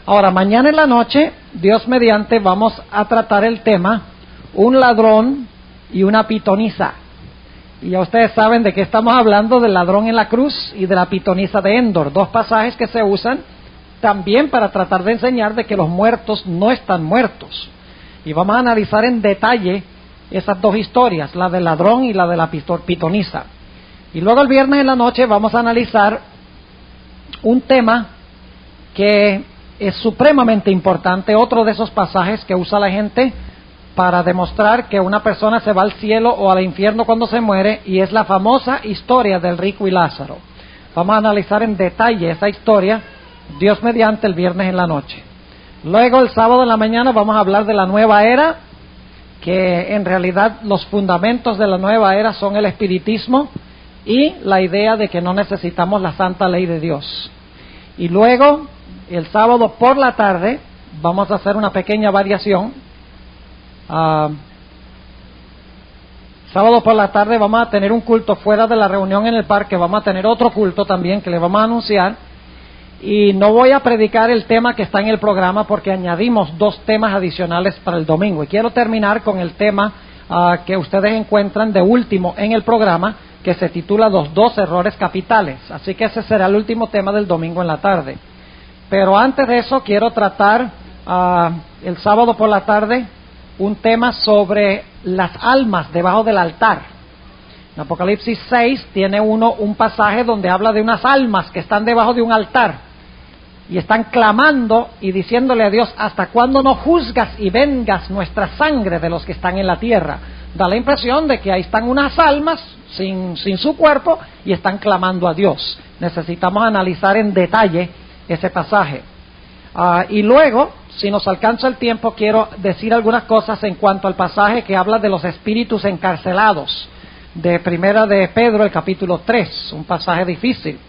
Ahora, mañana en la noche, Dios mediante, vamos a tratar el tema un ladrón y una pitonisa. Y ya ustedes saben de qué estamos hablando, del ladrón en la cruz y de la pitonisa de Endor, dos pasajes que se usan también para tratar de enseñar de que los muertos no están muertos. Y vamos a analizar en detalle esas dos historias, la del ladrón y la de la pitonisa. Y luego el viernes en la noche vamos a analizar un tema que es supremamente importante, otro de esos pasajes que usa la gente para demostrar que una persona se va al cielo o al infierno cuando se muere, y es la famosa historia del rico y Lázaro. Vamos a analizar en detalle esa historia, Dios mediante, el viernes en la noche. Luego el sábado en la mañana vamos a hablar de la nueva era, que en realidad los fundamentos de la nueva era son el espiritismo y la idea de que no necesitamos la santa ley de Dios. Y luego el sábado por la tarde vamos a hacer una pequeña variación. Sábado por la tarde vamos a tener un culto fuera de la reunión en el parque, vamos a tener otro culto también que le vamos a anunciar, y no voy a predicar el tema que está en el programa porque añadimos dos temas adicionales para el domingo, y quiero terminar con el tema que ustedes encuentran de último en el programa, que se titula los 2 errores capitales, así que ese será el último tema del domingo en la tarde. Pero antes de eso quiero tratar el sábado por la tarde un tema sobre las almas debajo del altar. En Apocalipsis 6 tiene un pasaje donde habla de unas almas que están debajo de un altar y están clamando y diciéndole a Dios: ¿hasta cuándo no juzgas y vengas nuestra sangre de los que están en la tierra? Da la impresión de que ahí están unas almas sin su cuerpo y están clamando a Dios. Necesitamos analizar en detalle ese pasaje. Y luego, si nos alcanza el tiempo, quiero decir algunas cosas en cuanto al pasaje que habla de los espíritus encarcelados, de Primera de Pedro, el capítulo 3, un pasaje difícil.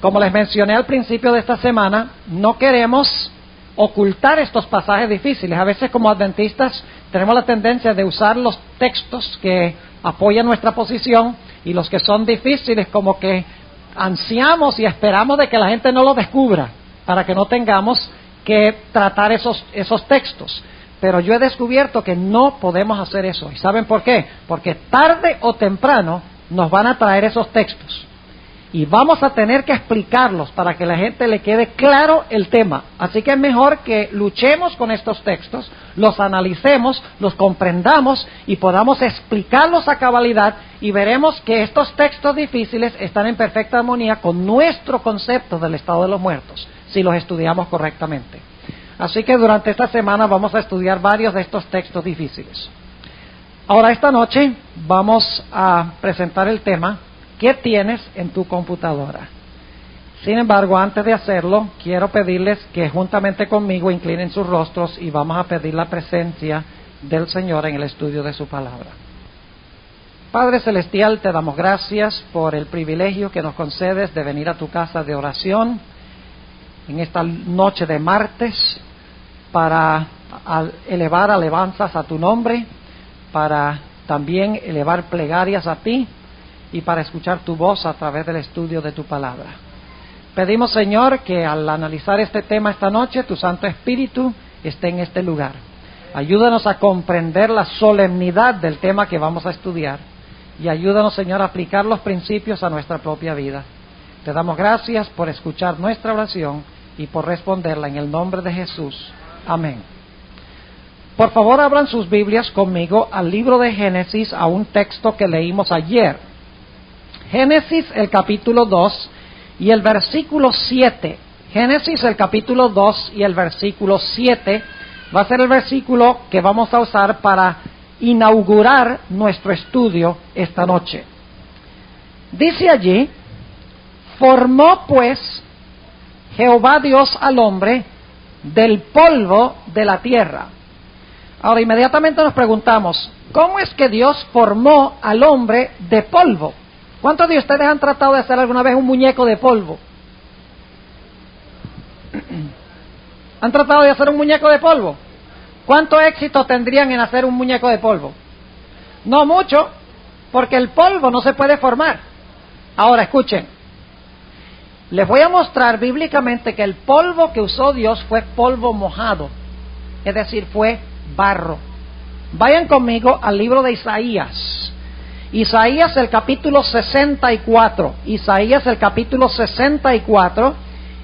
Como les mencioné al principio de esta semana, no queremos ocultar estos pasajes difíciles. A veces como adventistas tenemos la tendencia de usar los textos que apoyan nuestra posición, y los que son difíciles como que ansiamos y esperamos de que la gente no lo descubra, para que no tengamos que tratar esos textos. Pero yo he descubierto que no podemos hacer eso. ¿Y saben por qué? Porque tarde o temprano nos van a traer esos textos y vamos a tener que explicarlos para que a la gente le quede claro el tema. Así que es mejor que luchemos con estos textos, los analicemos, los comprendamos y podamos explicarlos a cabalidad, y veremos que estos textos difíciles están en perfecta armonía con nuestro concepto del estado de los muertos, si los estudiamos correctamente. Así que durante esta semana vamos a estudiar varios de estos textos difíciles. Ahora, esta noche vamos a presentar el tema: ¿qué tienes en tu computadora? Sin embargo, antes de hacerlo, quiero pedirles que juntamente conmigo inclinen sus rostros y vamos a pedir la presencia del Señor en el estudio de su palabra. Padre Celestial, te damos gracias por el privilegio que nos concedes de venir a tu casa de oración en esta noche de martes para elevar alabanzas a tu nombre, para también elevar plegarias a ti y para escuchar tu voz a través del estudio de tu palabra. Pedimos, Señor, que al analizar este tema esta noche, tu Santo Espíritu esté en este lugar. Ayúdanos a comprender la solemnidad del tema que vamos a estudiar, y ayúdanos, Señor, a aplicar los principios a nuestra propia vida. Te damos gracias por escuchar nuestra oración y por responderla en el nombre de Jesús. Amén. Por favor, abran sus Biblias conmigo al libro de Génesis, a un texto que leímos ayer. Génesis, el capítulo 2 y el versículo 7. Génesis, el capítulo 2 y el versículo 7 va a ser el versículo que vamos a usar para inaugurar nuestro estudio esta noche. Dice allí: formó pues Jehová Dios al hombre del polvo de la tierra. Ahora inmediatamente nos preguntamos: ¿cómo es que Dios formó al hombre de polvo? ¿Cuántos de ustedes han tratado de hacer alguna vez un muñeco de polvo? ¿Han tratado de hacer un muñeco de polvo? ¿Cuánto éxito tendrían en hacer un muñeco de polvo? No mucho, porque el polvo no se puede formar. Ahora escuchen, les voy a mostrar bíblicamente que el polvo que usó Dios fue polvo mojado, es decir, fue barro. Vayan conmigo al libro de Isaías. Isaías el capítulo 64. Isaías el capítulo 64.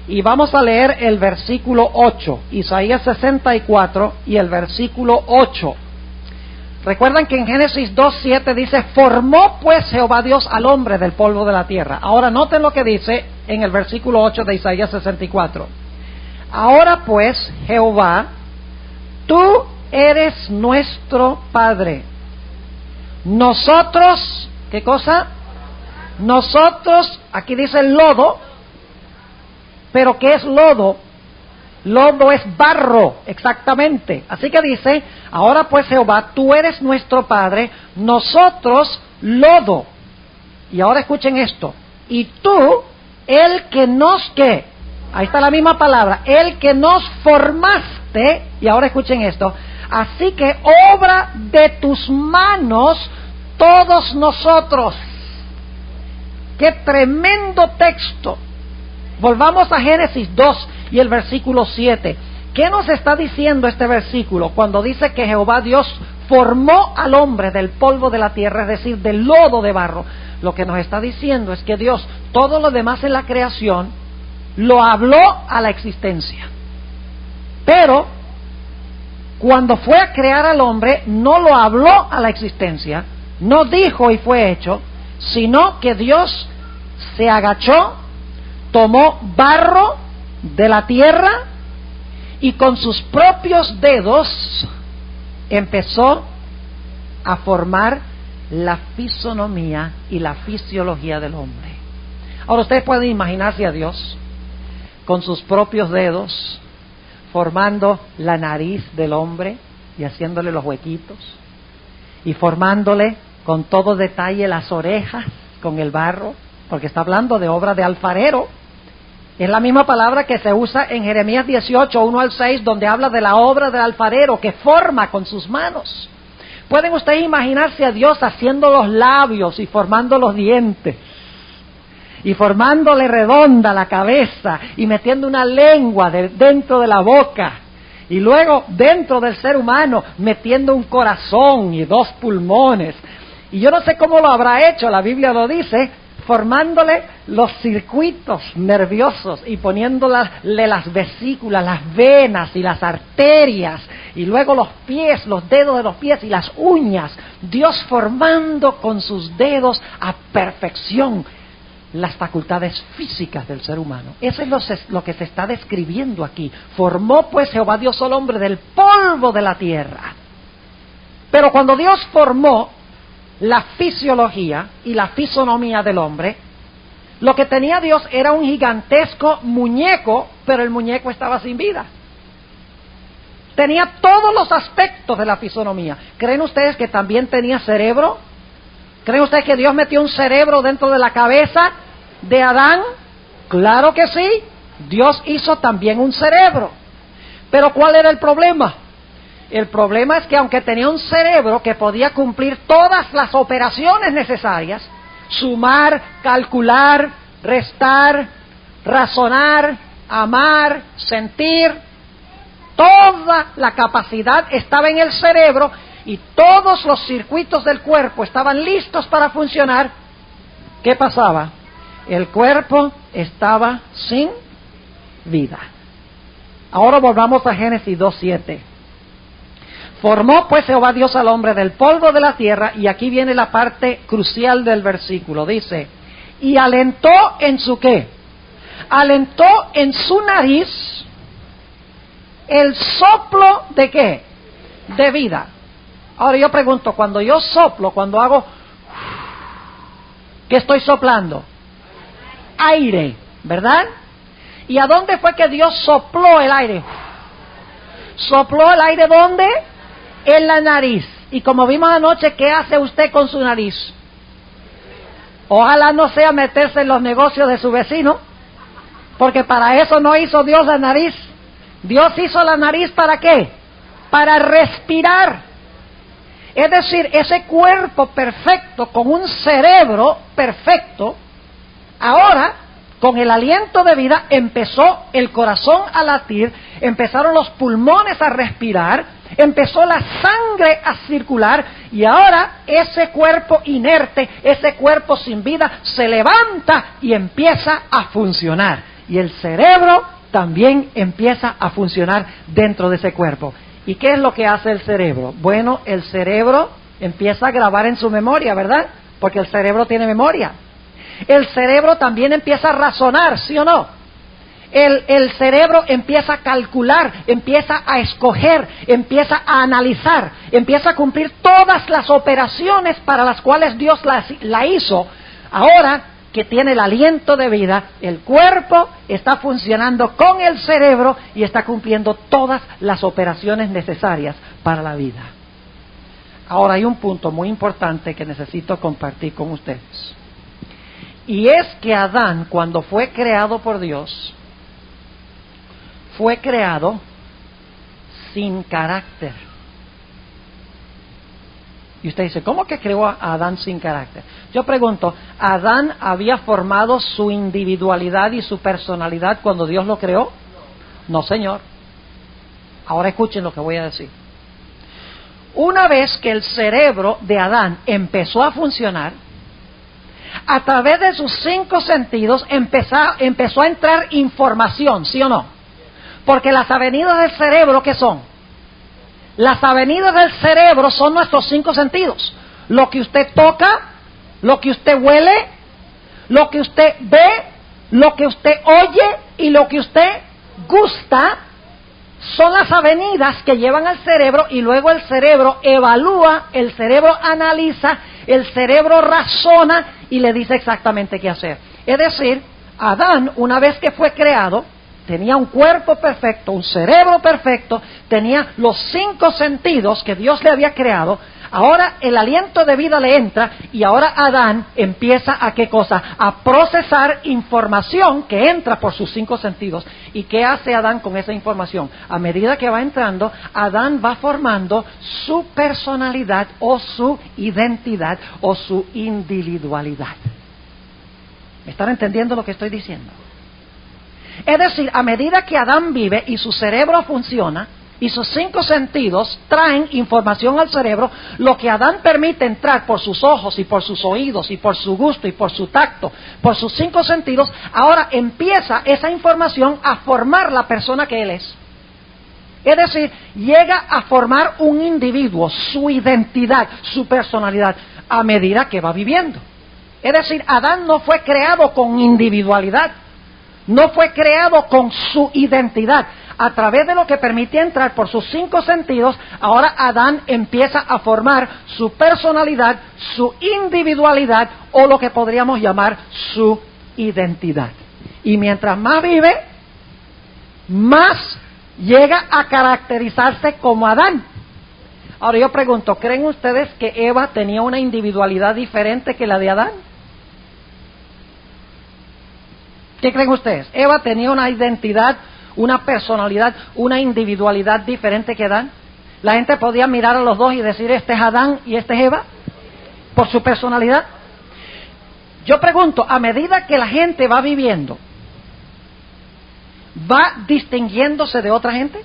Y vamos a leer el versículo 8. Isaías 64 y el versículo 8. Recuerdan que en Génesis 2:7 dice: formó pues Jehová Dios al hombre del polvo de la tierra. Ahora noten lo que dice en el versículo 8 de Isaías 64. Ahora pues, Jehová, tú eres nuestro Padre. Nosotros, ¿qué cosa? Nosotros, aquí dice lodo, pero ¿qué es lodo? Lodo es barro, exactamente. Así que dice: ahora pues Jehová, tú eres nuestro Padre, nosotros lodo. Y ahora escuchen esto: y tú, el que nos, ¿qué? Ahí está la misma palabra, el que nos formaste. Y ahora escuchen esto: así que obra de tus manos todos nosotros. ¡Qué tremendo texto! Volvamos a Génesis 2 y el versículo 7. ¿Qué nos está diciendo este versículo cuando dice que Jehová Dios formó al hombre del polvo de la tierra, es decir, del lodo de barro? Lo que nos está diciendo es que Dios, todo lo demás en la creación, lo habló a la existencia. Pero cuando fue a crear al hombre, no lo habló a la existencia, no dijo y fue hecho, sino que Dios se agachó, tomó barro de la tierra y con sus propios dedos empezó a formar la fisonomía y la fisiología del hombre. Ahora ustedes pueden imaginarse a Dios con sus propios dedos formando la nariz del hombre y haciéndole los huequitos, y formándole con todo detalle las orejas con el barro, porque está hablando de obra de alfarero. Es la misma palabra que se usa en Jeremías 18, 1 al 6, donde habla de la obra del alfarero que forma con sus manos. ¿Pueden ustedes imaginarse a Dios haciendo los labios y formando los dientes? Y formándole redonda la cabeza y metiendo una lengua dentro de la boca. Y luego dentro del ser humano metiendo un corazón y 2 pulmones. Y yo no sé cómo lo habrá hecho, la Biblia lo dice, formándole los circuitos nerviosos y poniéndole las vesículas, las venas y las arterias, y luego los pies, los dedos de los pies y las uñas. Dios formando con sus dedos a perfección las facultades físicas del ser humano. Eso es lo que se está describiendo aquí. Formó pues Jehová Dios al hombre del polvo de la tierra. Pero cuando Dios formó la fisiología y la fisonomía del hombre, lo que tenía Dios era un gigantesco muñeco, pero el muñeco estaba sin vida. Tenía todos los aspectos de la fisonomía. ¿Creen ustedes que también tenía cerebro? ¿Creen ustedes que Dios metió un cerebro dentro de la cabeza de Adán? Claro que sí. Dios hizo también un cerebro. Pero ¿cuál era el problema? El problema es que aunque tenía un cerebro que podía cumplir todas las operaciones necesarias, sumar, calcular, restar, razonar, amar, sentir, toda la capacidad estaba en el cerebro y todos los circuitos del cuerpo estaban listos para funcionar, ¿qué pasaba? El cuerpo estaba sin vida. Ahora volvamos a Génesis 2:7. Formó pues Jehová Dios al hombre del polvo de la tierra, y aquí viene la parte crucial del versículo. Dice: y alentó en su ¿qué? Alentó en su nariz el soplo de ¿qué? De vida. Ahora yo pregunto, cuando yo soplo, cuando hago, ¿qué estoy soplando? Aire, ¿verdad? ¿Y a dónde fue que Dios sopló el aire? ¿Sopló el aire dónde? En la nariz. Y como vimos anoche, ¿qué hace usted con su nariz? Ojalá no sea meterse en los negocios de su vecino, porque para eso no hizo Dios la nariz. Dios hizo la nariz ¿para qué? Para respirar. Es decir, ese cuerpo perfecto con un cerebro perfecto, ahora Con el aliento de vida empezó el corazón a latir, empezaron los pulmones a respirar, empezó la sangre a circular y ahora ese cuerpo inerte, ese cuerpo sin vida se levanta y empieza a funcionar. Y el cerebro también empieza a funcionar dentro de ese cuerpo. ¿Y qué es lo que hace el cerebro? Bueno, el cerebro empieza a grabar en su memoria, ¿verdad? Porque el cerebro tiene memoria. El cerebro también empieza a razonar, ¿sí o no? El cerebro empieza a calcular, empieza a escoger, empieza a analizar, empieza a cumplir todas las operaciones para las cuales Dios la hizo. Ahora que tiene el aliento de vida, el cuerpo está funcionando con el cerebro y está cumpliendo todas las operaciones necesarias para la vida. Ahora hay un punto muy importante que necesito compartir con ustedes. Y es que Adán, cuando fue creado por Dios, fue creado sin carácter. Y usted dice, ¿cómo que creó a Adán sin carácter? Yo pregunto, ¿Adán había formado su individualidad y su personalidad cuando Dios lo creó? No, señor. Ahora escuchen lo que voy a decir. Una vez que el cerebro de Adán empezó a funcionar, a través de sus 5 sentidos empezó a entrar información, ¿sí o no? Porque las avenidas del cerebro, ¿qué son? Las avenidas del cerebro son nuestros 5 sentidos. Lo que usted toca, lo que usted huele, lo que usted ve, lo que usted oye y lo que usted gusta, son las avenidas que llevan al cerebro y luego el cerebro evalúa, el cerebro analiza, el cerebro razona y le dice exactamente qué hacer. Es decir, Adán, una vez que fue creado, tenía un cuerpo perfecto, un cerebro perfecto, tenía los 5 sentidos que Dios le había creado. Ahora el aliento de vida le entra y ahora Adán empieza a ¿qué cosa? A procesar información que entra por sus 5 sentidos. ¿Y qué hace Adán con esa información? A medida que va entrando, Adán va formando su personalidad o su identidad o su individualidad. ¿Me están entendiendo lo que estoy diciendo? Es decir, a medida que Adán vive y su cerebro funciona, y sus 5 sentidos traen información al cerebro, lo que Adán permite entrar por sus ojos y por sus oídos y por su gusto y por su tacto, por sus 5 sentidos, ahora empieza esa información a formar la persona que él es. Es decir, llega a formar un individuo, su identidad, su personalidad, a medida que va viviendo. Es decir, Adán no fue creado con individualidad, no fue creado con su identidad. A través de lo que permite entrar por sus 5 sentidos, ahora Adán empieza a formar su personalidad, su individualidad o lo que podríamos llamar su identidad. Y mientras más vive, más llega a caracterizarse como Adán. Ahora yo pregunto, ¿creen ustedes que Eva tenía una individualidad diferente que la de Adán? ¿Qué creen ustedes? ¿Eva tenía una identidad, una personalidad, una individualidad diferente que Adán? ¿La gente podía mirar a los dos y decir, este es Adán y este es Eva? ¿Por su personalidad? Yo pregunto, a medida que la gente va viviendo, ¿va distinguiéndose de otra gente?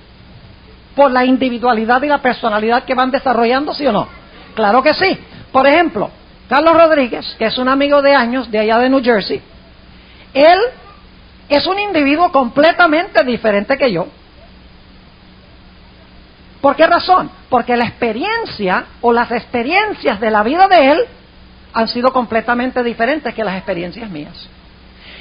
¿Por la individualidad y la personalidad que van desarrollando, sí o no? Claro que sí. Por ejemplo, Carlos Rodríguez, que es un amigo de años de allá de New Jersey, él es un individuo completamente diferente que yo. ¿Por qué razón? Porque la experiencia o las experiencias de la vida de él han sido completamente diferentes que las experiencias mías.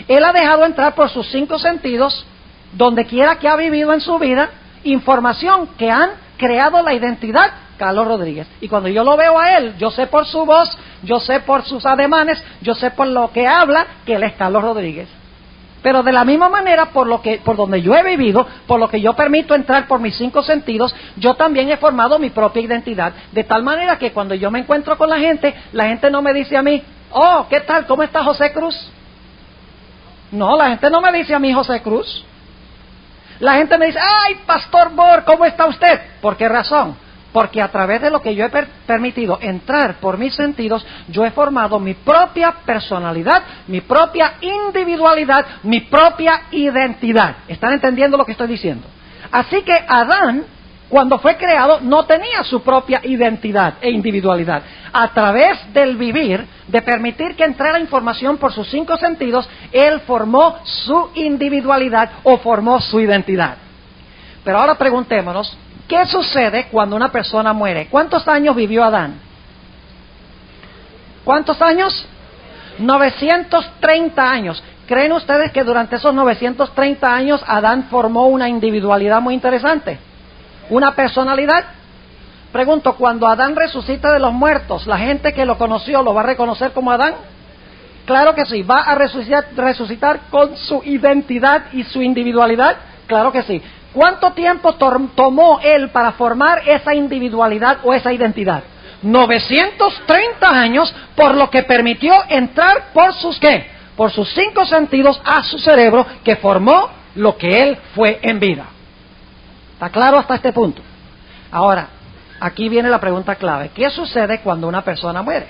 Él ha dejado entrar por sus 5 sentidos, donde quiera que ha vivido en su vida, información que han creado la identidad Carlos Rodríguez. Y cuando yo lo veo a él, yo sé por su voz, yo sé por sus ademanes, yo sé por lo que habla, que él es Carlos Rodríguez. Pero de la misma manera, por donde yo he vivido, por lo que yo permito entrar por mis 5 sentidos, yo también he formado mi propia identidad. De tal manera que cuando yo me encuentro con la gente no me dice a mí, oh, ¿qué tal? ¿Cómo está José Cruz? No, la gente no me dice a mí José Cruz. La gente me dice, ay, Pastor Bor, ¿cómo está usted? ¿Por qué razón? porque a través de lo que yo he permitido entrar por mis sentidos, yo he formado mi propia personalidad, mi propia individualidad, mi propia identidad. ¿Están entendiendo lo que estoy diciendo? Así que Adán, cuando fue creado, no tenía su propia identidad e individualidad. A través del vivir, de permitir que entrara información por sus 5 sentidos, él formó su individualidad o formó su identidad. Pero ahora preguntémonos, ¿qué sucede cuando una persona muere? ¿Cuántos años vivió Adán? ¿Cuántos años? 930 años. ¿Creen ustedes que durante esos 930 años Adán formó una individualidad muy interesante? ¿Una personalidad? Pregunto, cuando Adán resucita de los muertos, ¿la gente que lo conoció lo va a reconocer como Adán? Claro que sí. ¿Va a resucitar con su identidad y su individualidad? Claro que sí. ¿Cuánto tiempo tomó él para formar esa individualidad o esa identidad? 930 años, por lo que permitió entrar por sus ¿qué? Por sus 5 sentidos a su cerebro, que formó lo que él fue en vida. ¿Está claro hasta este punto? Ahora, aquí viene la pregunta clave. ¿Qué sucede cuando una persona muere?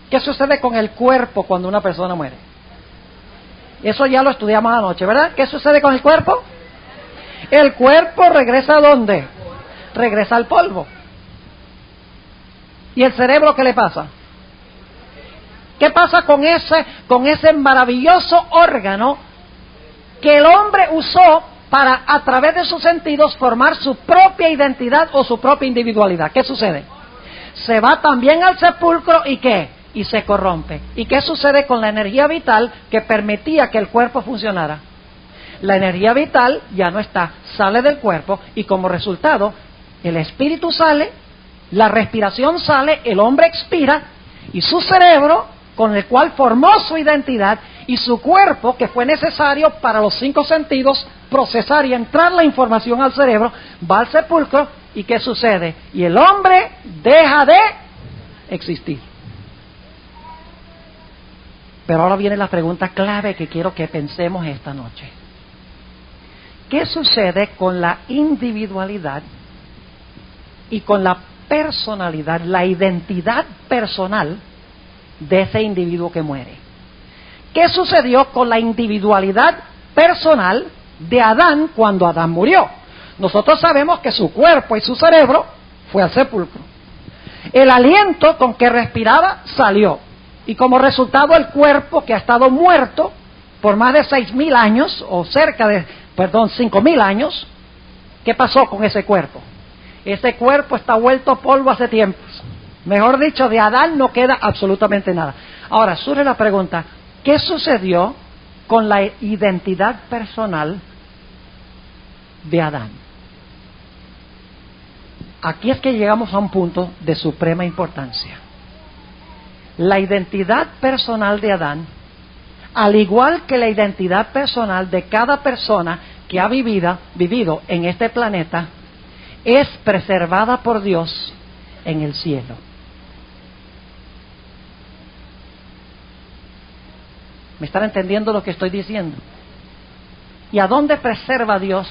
¿Qué sucede con el cuerpo cuando una persona muere? Eso ya lo estudiamos anoche, ¿verdad? ¿Qué sucede con el cuerpo? El cuerpo regresa ¿a dónde? Regresa al polvo. ¿Y el cerebro qué le pasa? ¿Qué pasa con ese maravilloso órgano que el hombre usó para, a través de sus sentidos, formar su propia identidad o su propia individualidad? ¿Qué sucede? Se va también al sepulcro y ¿qué? Y se corrompe. ¿Y qué sucede con la energía vital que permitía que el cuerpo funcionara? La energía vital ya no está, sale del cuerpo y como resultado el espíritu sale, la respiración sale, el hombre expira y su cerebro, con el cual formó su identidad, y su cuerpo, que fue necesario para los 5 sentidos procesar y entrar la información al cerebro, va al sepulcro. ¿Y qué sucede? Y el hombre deja de existir. Pero ahora viene la pregunta clave que quiero que pensemos esta noche. ¿Qué sucede con la individualidad y con la personalidad, la identidad personal de ese individuo que muere? ¿Qué sucedió con la individualidad personal de Adán cuando Adán murió? Nosotros sabemos que su cuerpo y su cerebro fue al sepulcro. El aliento con que respiraba salió. Y como resultado el cuerpo, que ha estado muerto por más de 6.000 años, o cerca de, 5.000 años, ¿qué pasó con ese cuerpo? Ese cuerpo está vuelto polvo hace tiempos. Mejor dicho, de Adán no queda absolutamente nada. Ahora, surge la pregunta, ¿qué sucedió con la identidad personal de Adán? Aquí es que llegamos a un punto de suprema importancia. La identidad personal de Adán, al igual que la identidad personal de cada persona que ha vivido en este planeta, es preservada por Dios en el cielo. ¿Me están entendiendo lo que estoy diciendo? ¿Y a dónde preserva Dios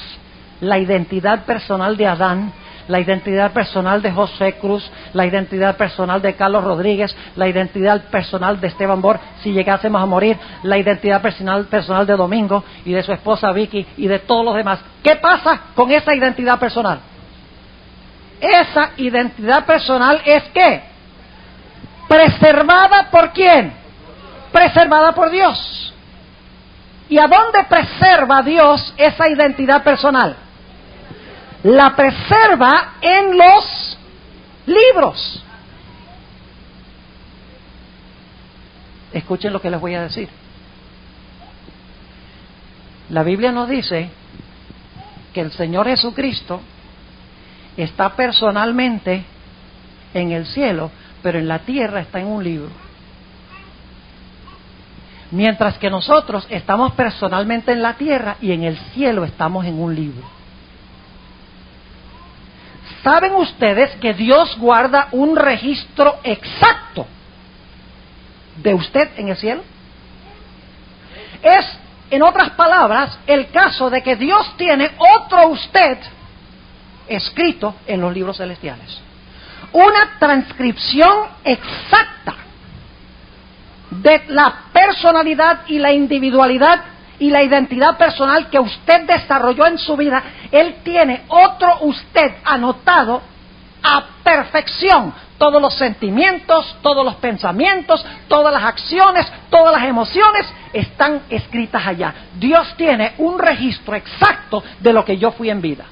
la identidad personal de Adán, la identidad personal de José Cruz, la identidad personal de Carlos Rodríguez, la identidad personal de Esteban Bor, si llegásemos a morir, la identidad personal de Domingo y de su esposa Vicky y de todos los demás? ¿Qué pasa con esa identidad personal? Esa identidad personal es ¿qué? ¿Preservada por quién? Preservada por Dios. ¿Y a dónde preserva Dios esa identidad personal? La preserva en los libros. Escuchen lo que les voy a decir. La Biblia nos dice que el Señor Jesucristo está personalmente en el cielo, pero en la tierra está en un libro. Mientras que nosotros estamos personalmente en la tierra y en el cielo estamos en un libro. ¿Saben ustedes que Dios guarda un registro exacto de usted en el cielo? Es, en otras palabras, el caso de que Dios tiene otro usted escrito en los libros celestiales. Una transcripción exacta de la personalidad y la individualidad y la identidad personal que usted desarrolló en su vida. Él tiene otro usted anotado a perfección. Todos los sentimientos, todos los pensamientos, todas las acciones, todas las emociones están escritas allá. Dios tiene un registro exacto de lo que yo fui en vida.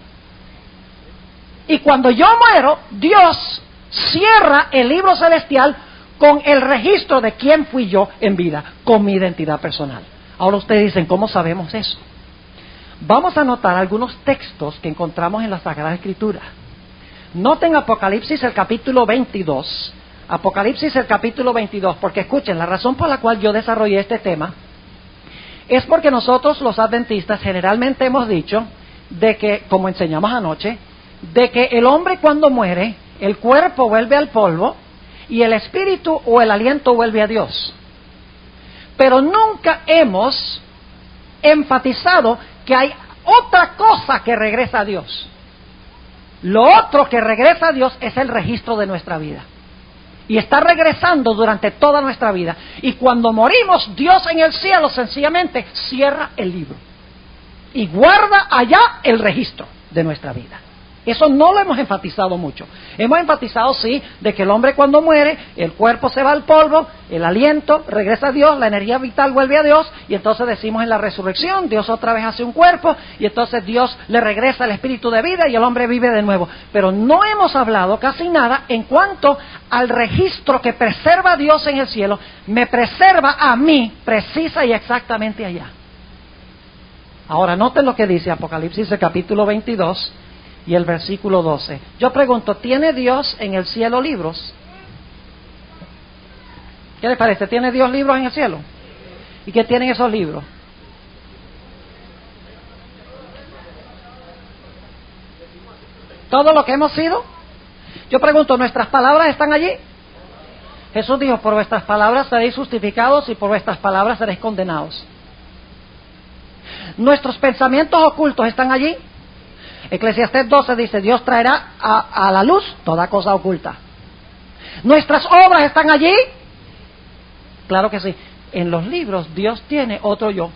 Y cuando yo muero, Dios cierra el libro celestial con el registro de quién fui yo en vida, con mi identidad personal. Ahora ustedes dicen, ¿cómo sabemos eso? Vamos a anotar algunos textos que encontramos en la Sagrada Escritura. Noten Apocalipsis el capítulo 22. Apocalipsis el capítulo 22, porque escuchen, la razón por la cual yo desarrollé este tema es porque nosotros los adventistas generalmente hemos dicho de que, como enseñamos anoche, de que el hombre cuando muere, el cuerpo vuelve al polvo y el espíritu o el aliento vuelve a Dios. Pero nunca hemos enfatizado que hay otra cosa que regresa a Dios. Lo otro que regresa a Dios es el registro de nuestra vida. Y está regresando durante toda nuestra vida. Y cuando morimos, Dios en el cielo sencillamente cierra el libro. Y guarda allá el registro de nuestra vida. Eso no lo hemos enfatizado mucho. Hemos enfatizado, sí, de que el hombre cuando muere, el cuerpo se va al polvo, el aliento regresa a Dios, la energía vital vuelve a Dios, y entonces decimos en la resurrección, Dios otra vez hace un cuerpo, y entonces Dios le regresa el espíritu de vida y el hombre vive de nuevo. Pero no hemos hablado casi nada en cuanto al registro que preserva Dios en el cielo, me preserva a mí precisa y exactamente allá. Ahora noten lo que dice Apocalipsis el capítulo 22 y el versículo 12. Yo pregunto, ¿tiene Dios en el cielo libros? ¿Qué les parece? ¿Tiene Dios libros en el cielo? ¿Y qué tienen esos libros? ¿Todo lo que hemos sido? Yo pregunto, ¿nuestras palabras están allí? Jesús dijo, por vuestras palabras seréis justificados y por vuestras palabras seréis condenados. ¿Nuestros pensamientos ocultos están allí? Eclesiastés 12 dice, Dios traerá a la luz toda cosa oculta. ¿Nuestras obras están allí? Claro que sí. En los libros Dios tiene otro yo.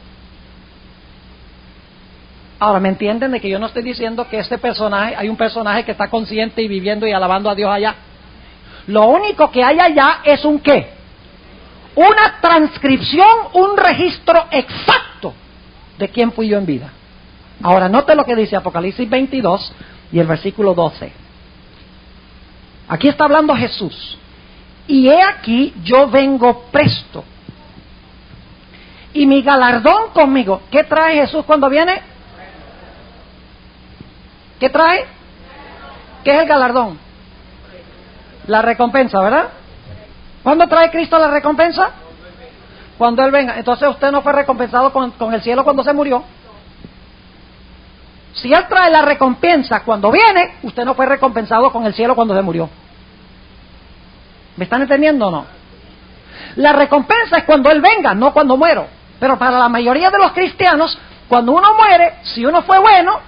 Ahora, ¿me entienden de que yo no estoy diciendo que este personaje, hay un personaje que está consciente y viviendo y alabando a Dios allá? Lo único que hay allá es un ¿qué? Una transcripción, un registro exacto de quién fui yo en vida. Ahora, note lo que dice Apocalipsis 22 y el versículo 12. Aquí está hablando Jesús. Y he aquí, yo vengo presto. Y mi galardón conmigo. ¿Qué trae Jesús cuando viene? ¿Qué trae? ¿Qué es el galardón? La recompensa, ¿verdad? ¿Cuándo trae Cristo la recompensa? Cuando Él venga. Entonces usted no fue recompensado con el cielo cuando se murió. Si Él trae la recompensa cuando viene, usted no fue recompensado con el cielo cuando se murió. ¿Me están entendiendo o no? La recompensa es cuando Él venga, no cuando muero. Pero para la mayoría de los cristianos, cuando uno muere, si uno fue bueno,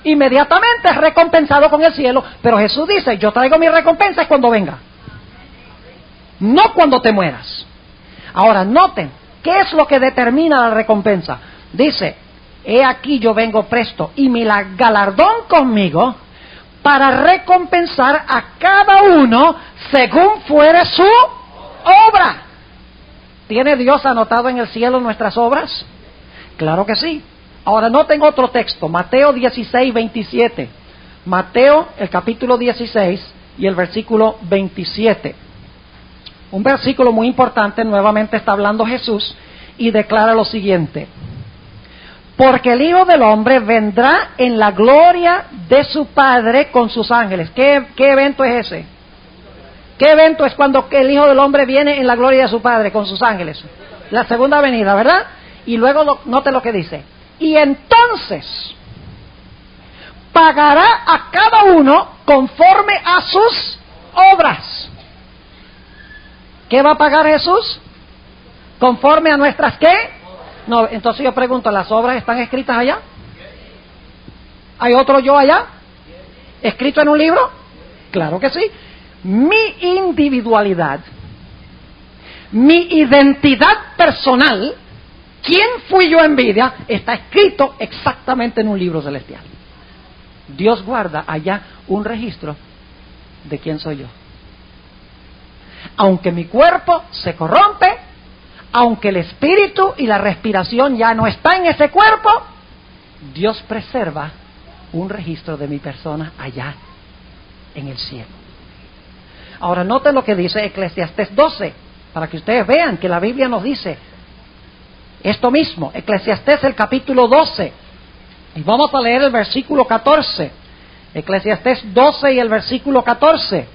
inmediatamente es recompensado con el cielo. Pero Jesús dice, yo traigo mi recompensa cuando venga, no cuando te mueras. Ahora noten, ¿qué es lo que determina la recompensa? Dice, he aquí yo vengo presto y mi galardón conmigo para recompensar a cada uno según fuere su obra. ¿Tiene Dios anotado en el cielo nuestras obras? Claro que sí. Ahora noten otro texto, Mateo 16, 27. Mateo, el capítulo 16 y el versículo 27. Un versículo muy importante, nuevamente está hablando Jesús y declara lo siguiente. Porque el Hijo del Hombre vendrá en la gloria de su Padre con sus ángeles. ¿Qué evento es ese? ¿Qué evento es cuando el Hijo del Hombre viene en la gloria de su Padre con sus ángeles? La segunda venida, ¿verdad? Y luego note lo que dice. Y entonces pagará a cada uno conforme a sus obras. ¿Qué va a pagar Jesús? ¿Conforme a nuestras qué? No, entonces yo pregunto, ¿las obras están escritas allá? ¿Hay otro yo allá? ¿Escrito en un libro? Claro que sí. Mi individualidad, mi identidad personal, quién fui yo en vida, está escrito exactamente en un libro celestial. Dios guarda allá un registro de quién soy yo. Aunque mi cuerpo se corrompe, aunque el espíritu y la respiración ya no están en ese cuerpo, Dios preserva un registro de mi persona allá en el cielo. Ahora noten lo que dice Eclesiastés 12, para que ustedes vean que la Biblia nos dice esto mismo. Eclesiastés el capítulo 12, y vamos a leer el versículo 14. Eclesiastés 12 y el versículo 14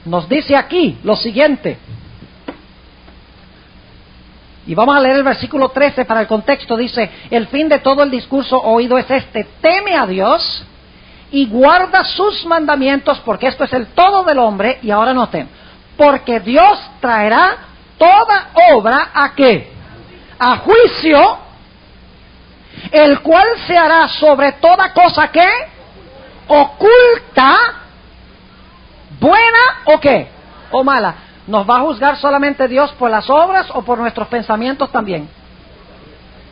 nos dice aquí lo siguiente. Y vamos a leer el versículo 13 para el contexto. Dice: el fin de todo el discurso oído es este: teme a Dios y guarda sus mandamientos, porque esto es el todo del hombre. Y ahora noten: porque Dios traerá toda obra ¿a qué? A juicio, el cual se hará sobre toda cosa que oculta, buena o qué, o mala. ¿Nos va a juzgar solamente Dios por las obras o por nuestros pensamientos también?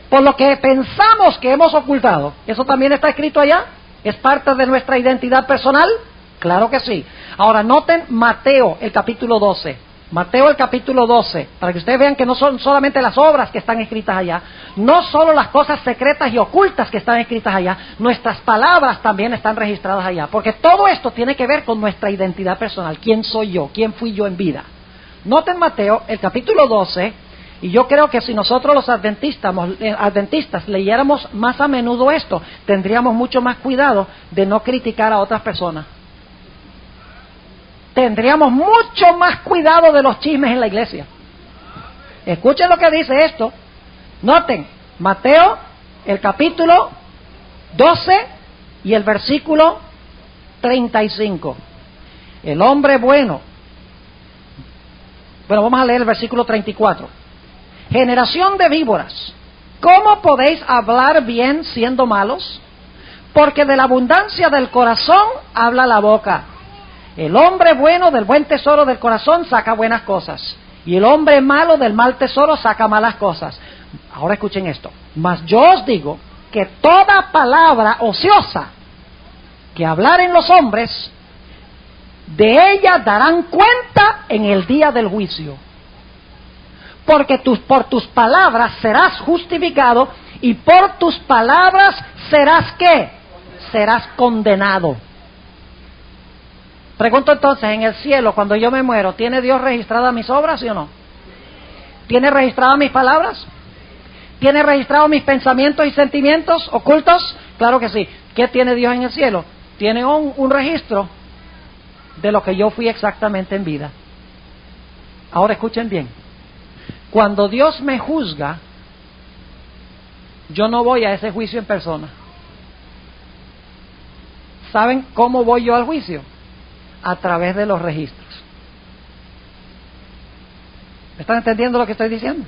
Por lo que pensamos que hemos ocultado. ¿Eso también está escrito allá? ¿Es parte de nuestra identidad personal? Claro que sí. Ahora noten Mateo el capítulo 12. Mateo el capítulo 12, para que ustedes vean que no son solamente las obras que están escritas allá, no solo las cosas secretas y ocultas que están escritas allá, nuestras palabras también están registradas allá, porque todo esto tiene que ver con nuestra identidad personal. ¿Quién soy yo? ¿Quién fui yo en vida? Noten Mateo el capítulo 12, y yo creo que si nosotros los adventistas leyéramos más a menudo esto, tendríamos mucho más cuidado de no criticar a otras personas. Tendríamos mucho más cuidado de los chismes en la iglesia. Escuchen lo que dice esto. Noten, Mateo, el capítulo 12 y el versículo 35. El hombre bueno. Bueno, vamos a leer el versículo 34. Generación de víboras, ¿cómo podéis hablar bien siendo malos? Porque de la abundancia del corazón habla la boca. El hombre bueno del buen tesoro del corazón saca buenas cosas, y el hombre malo del mal tesoro saca malas cosas. Ahora escuchen esto: mas yo os digo que toda palabra ociosa que hablaren los hombres, de ella darán cuenta en el día del juicio. Porque por tus palabras serás justificado, y por tus palabras serás ¿qué? Serás condenado. Pregunto entonces, en el cielo, cuando yo me muero, ¿tiene Dios registradas mis obras, sí o no? ¿Tiene registradas mis palabras? ¿Tiene registrados mis pensamientos y sentimientos ocultos? Claro que sí. ¿Qué tiene Dios en el cielo? Tiene un registro de lo que yo fui exactamente en vida. Ahora escuchen bien. Cuando Dios me juzga, yo no voy a ese juicio en persona. ¿Saben cómo voy yo al juicio? A través de los registros. ¿Me están entendiendo lo que estoy diciendo?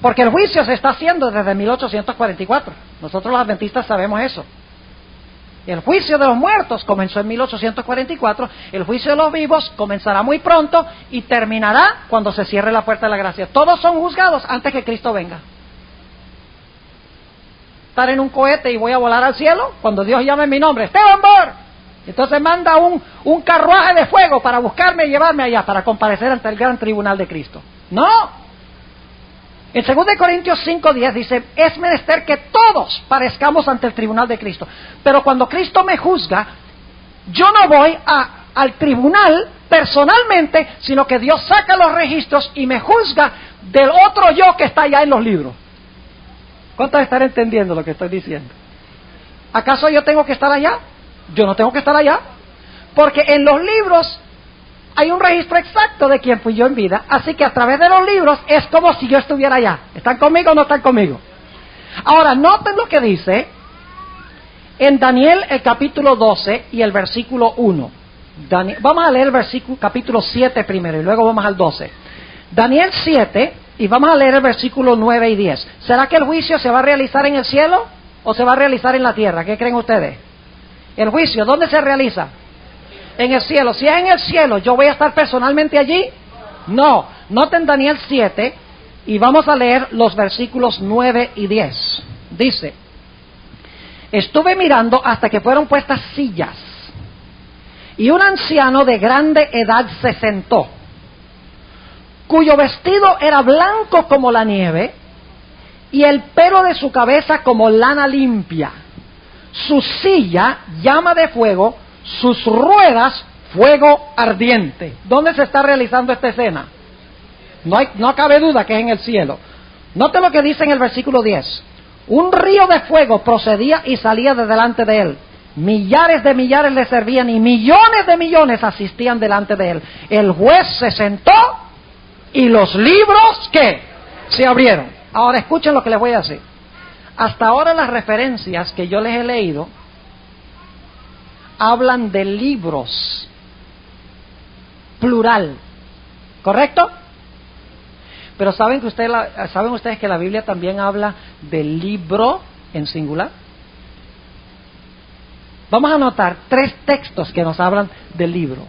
Porque el juicio se está haciendo desde 1844. Nosotros los adventistas sabemos eso. El juicio de los muertos comenzó en 1844. El juicio de los vivos comenzará muy pronto y terminará cuando se cierre la puerta de la gracia. Todos son juzgados antes que Cristo venga. Estar en un cohete y voy a volar al cielo, cuando Dios llame mi nombre, Esteban Bor, entonces manda un carruaje de fuego para buscarme y llevarme allá, para comparecer ante el gran tribunal de Cristo. No. En 2 Corintios 5:10 dice: es menester que todos parezcamos ante el tribunal de Cristo. Pero cuando Cristo me juzga, yo no voy al tribunal personalmente, sino que Dios saca los registros y me juzga del otro yo que está allá en los libros. ¿Cuántos están entendiendo lo que estoy diciendo? ¿Acaso yo tengo que estar allá? Yo no tengo que estar allá, porque en los libros hay un registro exacto de quién fui yo en vida, así que a través de los libros es como si yo estuviera allá. ¿Están conmigo o no están conmigo? Ahora, noten lo que dice en Daniel el capítulo 12 y el versículo 1. Vamos a leer el versículo capítulo 7 primero y luego vamos al 12. Daniel 7 y vamos a leer el versículo 9 y 10. ¿Será que el juicio se va a realizar en el cielo o se va a realizar en la tierra? ¿Qué creen ustedes? El juicio, ¿dónde se realiza? En el cielo. Si es en el cielo, ¿yo voy a estar personalmente allí? No. Noten Daniel 7 y vamos a leer los versículos 9 y 10. Dice: estuve mirando hasta que fueron puestas sillas, y un anciano de grande edad se sentó, cuyo vestido era blanco como la nieve, y el pelo de su cabeza como lana limpia. Su silla, llama de fuego, sus ruedas, fuego ardiente. ¿Dónde se está realizando esta escena? No cabe duda que es en el cielo. Note lo que dice en el versículo 10. Un río de fuego procedía y salía de delante de él. Millares de millares le servían y millones de millones asistían delante de él. El juez se sentó y los libros, ¿qué? Se abrieron. Ahora escuchen lo que les voy a decir. Hasta ahora las referencias que yo les he leído hablan de libros, plural, ¿correcto? Pero ¿saben ustedes que la Biblia también habla de libro en singular? Vamos a notar 3 textos que nos hablan del libro.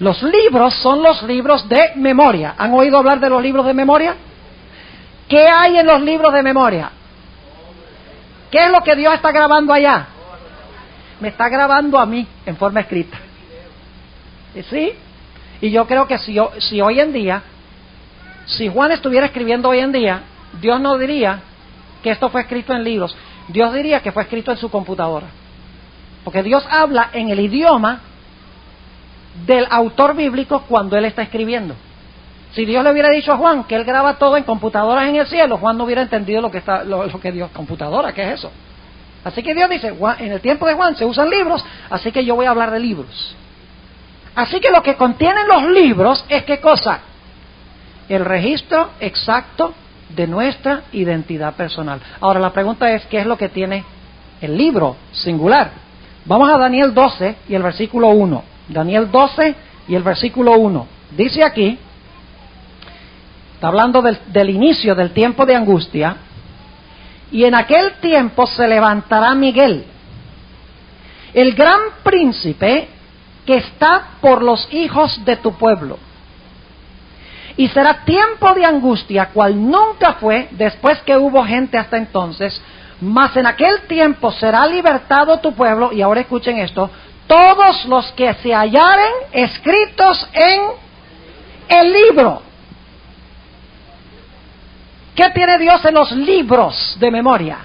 Los libros son los libros de memoria. ¿Han oído hablar de los libros de memoria? ¿Qué hay en los libros de memoria? ¿Qué es lo que Dios está grabando allá? Me está grabando a mí en forma escrita. ¿Sí? Y yo creo que si hoy en día, si Juan estuviera escribiendo hoy en día, Dios no diría que esto fue escrito en libros. Dios diría que fue escrito en su computadora. Porque Dios habla en el idioma del autor bíblico cuando él está escribiendo. Si Dios le hubiera dicho a Juan que él graba todo en computadoras en el cielo, Juan no hubiera entendido lo que Dios, computadora, ¿qué es eso? Así que Dios dice, en el tiempo de Juan se usan libros, así que yo voy a hablar de libros. Así que lo que contienen los libros es ¿qué cosa? El registro exacto de nuestra identidad personal. Ahora la pregunta es, ¿qué es lo que tiene el libro singular? Vamos a Daniel 12 y el versículo 1. Daniel 12 y el versículo 1. Dice aquí, está hablando del inicio del tiempo de angustia. Y en aquel tiempo se levantará Miguel, el gran príncipe que está por los hijos de tu pueblo. Y será tiempo de angustia, cual nunca fue después que hubo gente hasta entonces. Mas en aquel tiempo será libertado tu pueblo, y ahora escuchen esto, todos los que se hallaren escritos en el libro. ¿Qué tiene Dios en los libros de memoria?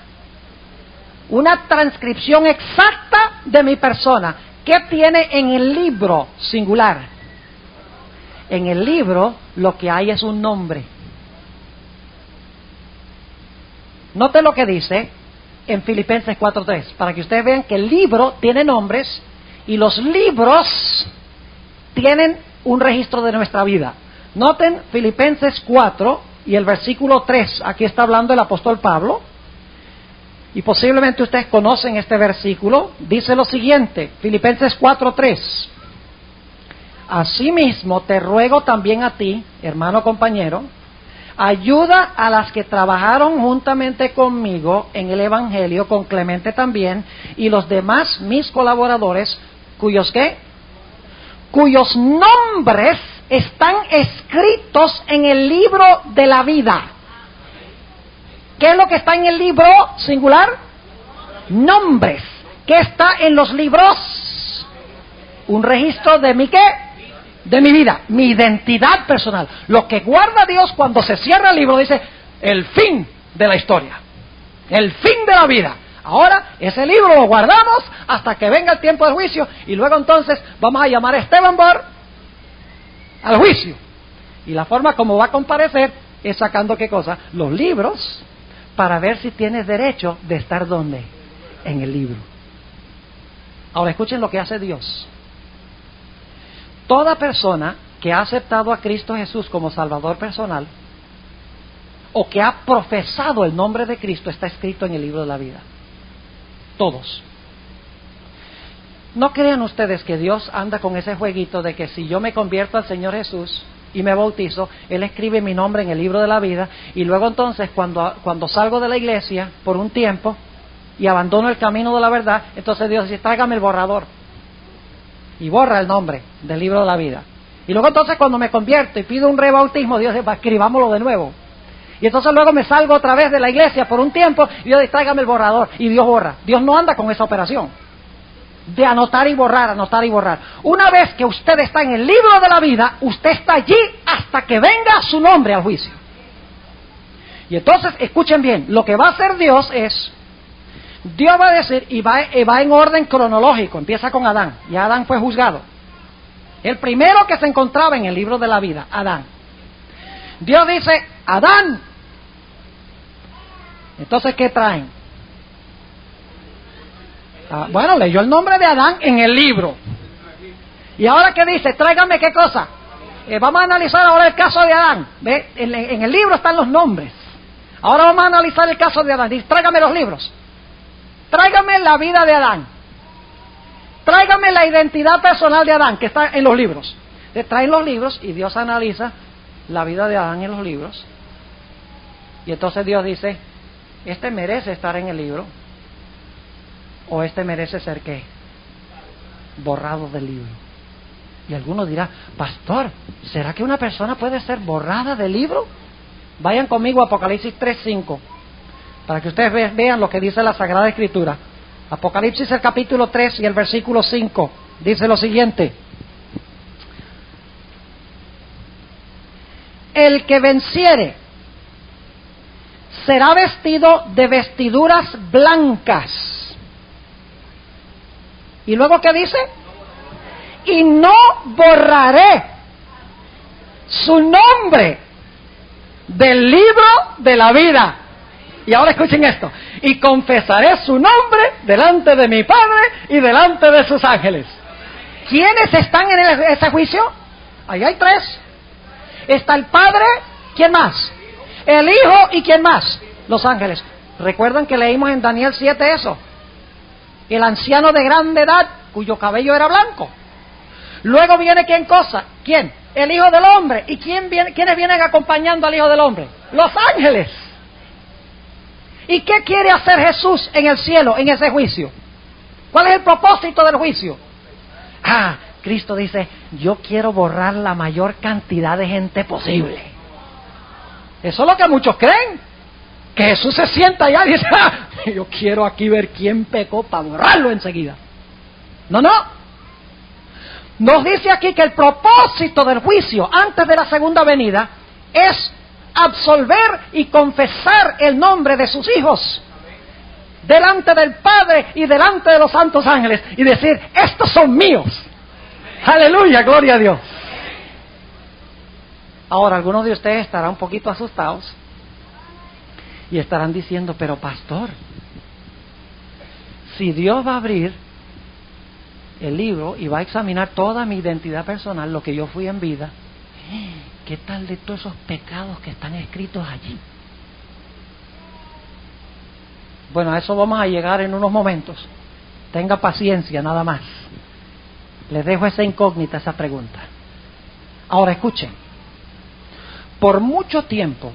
Una transcripción exacta de mi persona. ¿Qué tiene en el libro singular? En el libro lo que hay es un nombre. Note lo que dice en Filipenses 4:3, para que ustedes vean que el libro tiene nombres y los libros tienen un registro de nuestra vida. Noten Filipenses 4 y el versículo 3, aquí está hablando el apóstol Pablo, y posiblemente ustedes conocen este versículo. Dice lo siguiente, Filipenses 4:3: asimismo te ruego también a ti, hermano compañero, ayuda a las que trabajaron juntamente conmigo en el Evangelio, con Clemente también, y los demás mis colaboradores, cuyos nombres están escritos en el libro de la vida. ¿Qué es lo que está en el libro singular? Nombres. ¿Qué está en los libros? Un registro de mi ¿qué? De mi vida, mi identidad personal. Lo que guarda Dios cuando se cierra el libro dice, el fin de la historia, el fin de la vida. Ahora, ese libro lo guardamos hasta que venga el tiempo del juicio, y luego entonces vamos a llamar a Esteban Bor al juicio. Y la forma como va a comparecer es sacando ¿qué cosa? Los libros, para ver si tienes derecho de estar ¿dónde? En el libro. Ahora escuchen lo que hace Dios. Toda persona que ha aceptado a Cristo Jesús como Salvador personal, o que ha profesado el nombre de Cristo, está escrito en el libro de la vida. Todos. No crean ustedes que Dios anda con ese jueguito de que si yo me convierto al Señor Jesús y me bautizo, Él escribe mi nombre en el libro de la vida, y luego entonces cuando salgo de la iglesia por un tiempo, y abandono el camino de la verdad, entonces Dios dice, tráigame el borrador. Y borra el nombre del libro de la vida. Y luego entonces cuando me convierto y pido un rebautismo, Dios dice, escribámoslo de nuevo. Y entonces luego me salgo otra vez de la iglesia por un tiempo y Dios dice, tráigame el borrador. Y Dios borra. Dios no anda con esa operación de anotar y borrar, anotar y borrar. Una vez que usted está en el libro de la vida, usted está allí hasta que venga su nombre al juicio. Y entonces, escuchen bien, lo que va a hacer Dios es, Dios va a decir, y va en orden cronológico, empieza con Adán, y Adán fue juzgado. El primero que se encontraba en el libro de la vida, Adán. Dios dice, Adán. Entonces, ¿qué traen? Bueno, leyó el nombre de Adán en el libro. ¿Y ahora qué dice? Tráigame qué cosa. Vamos a analizar ahora el caso de Adán. ¿Ve? En el libro están los nombres. Ahora vamos a analizar el caso de Adán. Dice, tráigame los libros. Tráigame la vida de Adán. Tráigame la identidad personal de Adán, que está en los libros. Le traen los libros y Dios analiza la vida de Adán en los libros. Y entonces Dios dice, este merece estar en el libro, o este merece ser ¿qué? Borrado del libro. Y algunos dirán, pastor, ¿será que una persona puede ser borrada del libro? Vayan conmigo a Apocalipsis 3:5, para que ustedes vean lo que dice la Sagrada Escritura. Apocalipsis el capítulo 3 y el versículo 5 dice lo siguiente: el que venciere será vestido de vestiduras blancas. ¿Y luego qué dice? Y no borraré su nombre del libro de la vida. Y ahora escuchen esto: y confesaré su nombre delante de mi Padre y delante de sus ángeles. ¿Quiénes están en ese juicio? Ahí hay tres. Está el Padre, ¿quién más? El Hijo y ¿quién más? Los ángeles. ¿Recuerdan que leímos en Daniel 7 eso? El anciano de grande edad, cuyo cabello era blanco. Luego viene ¿quién cosa? ¿Quién? El Hijo del Hombre. ¿Y quiénes vienen acompañando al Hijo del Hombre? Los ángeles. ¿Y qué quiere hacer Jesús en el cielo, en ese juicio? ¿Cuál es el propósito del juicio? Cristo dice, yo quiero borrar la mayor cantidad de gente posible. Eso es lo que muchos creen. Que Jesús se sienta allá y dice, yo quiero aquí ver quién pecó para borrarlo enseguida. No. Nos dice aquí que el propósito del juicio antes de la segunda venida es absolver y confesar el nombre de sus hijos delante del Padre y delante de los santos ángeles y decir, estos son míos. Aleluya, gloria a Dios. Ahora, algunos de ustedes estarán un poquito asustados y estarán diciendo, pero pastor, si Dios va a abrir el libro y va a examinar toda mi identidad personal, lo que yo fui en vida, ¿qué tal de todos esos pecados que están escritos allí? Bueno, a eso vamos a llegar en unos momentos. Tenga paciencia, nada más. Les dejo esa incógnita, esa pregunta. Ahora escuchen. Por mucho tiempo,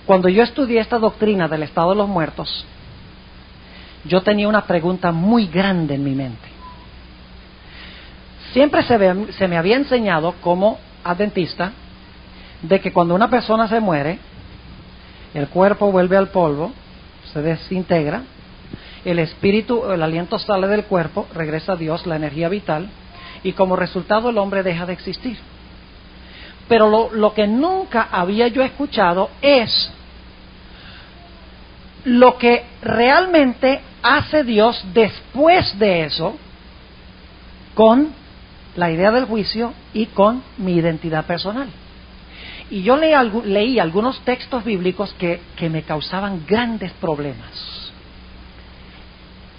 cuando yo estudié esta doctrina del estado de los muertos, yo tenía una pregunta muy grande en mi mente. Siempre se me había enseñado como adventista de que cuando una persona se muere, el cuerpo vuelve al polvo, se desintegra, el espíritu, el aliento sale del cuerpo, regresa a Dios, la energía vital, y como resultado el hombre deja de existir. Pero lo que nunca había yo escuchado es lo que realmente hace Dios después de eso con la idea del juicio y con mi identidad personal. Y yo leí algunos textos bíblicos que me causaban grandes problemas.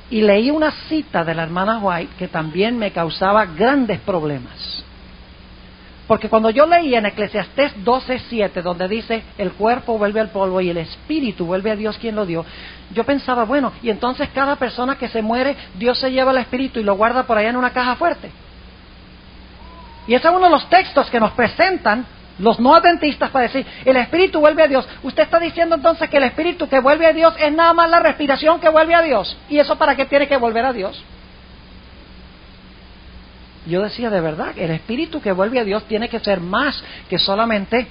Y leí una cita de la hermana White que también me causaba grandes problemas. Porque cuando yo leí en Eclesiastés 12:7, donde dice, el cuerpo vuelve al polvo y el espíritu vuelve a Dios quien lo dio, yo pensaba, bueno, y entonces cada persona que se muere, Dios se lleva el espíritu y lo guarda por allá en una caja fuerte. Y ese es uno de los textos que nos presentan los no adventistas para decir, el espíritu vuelve a Dios. Usted está diciendo entonces que el espíritu que vuelve a Dios es nada más la respiración que vuelve a Dios. ¿Y eso para qué tiene que volver a Dios? Yo decía, de verdad, el espíritu que vuelve a Dios tiene que ser más que solamente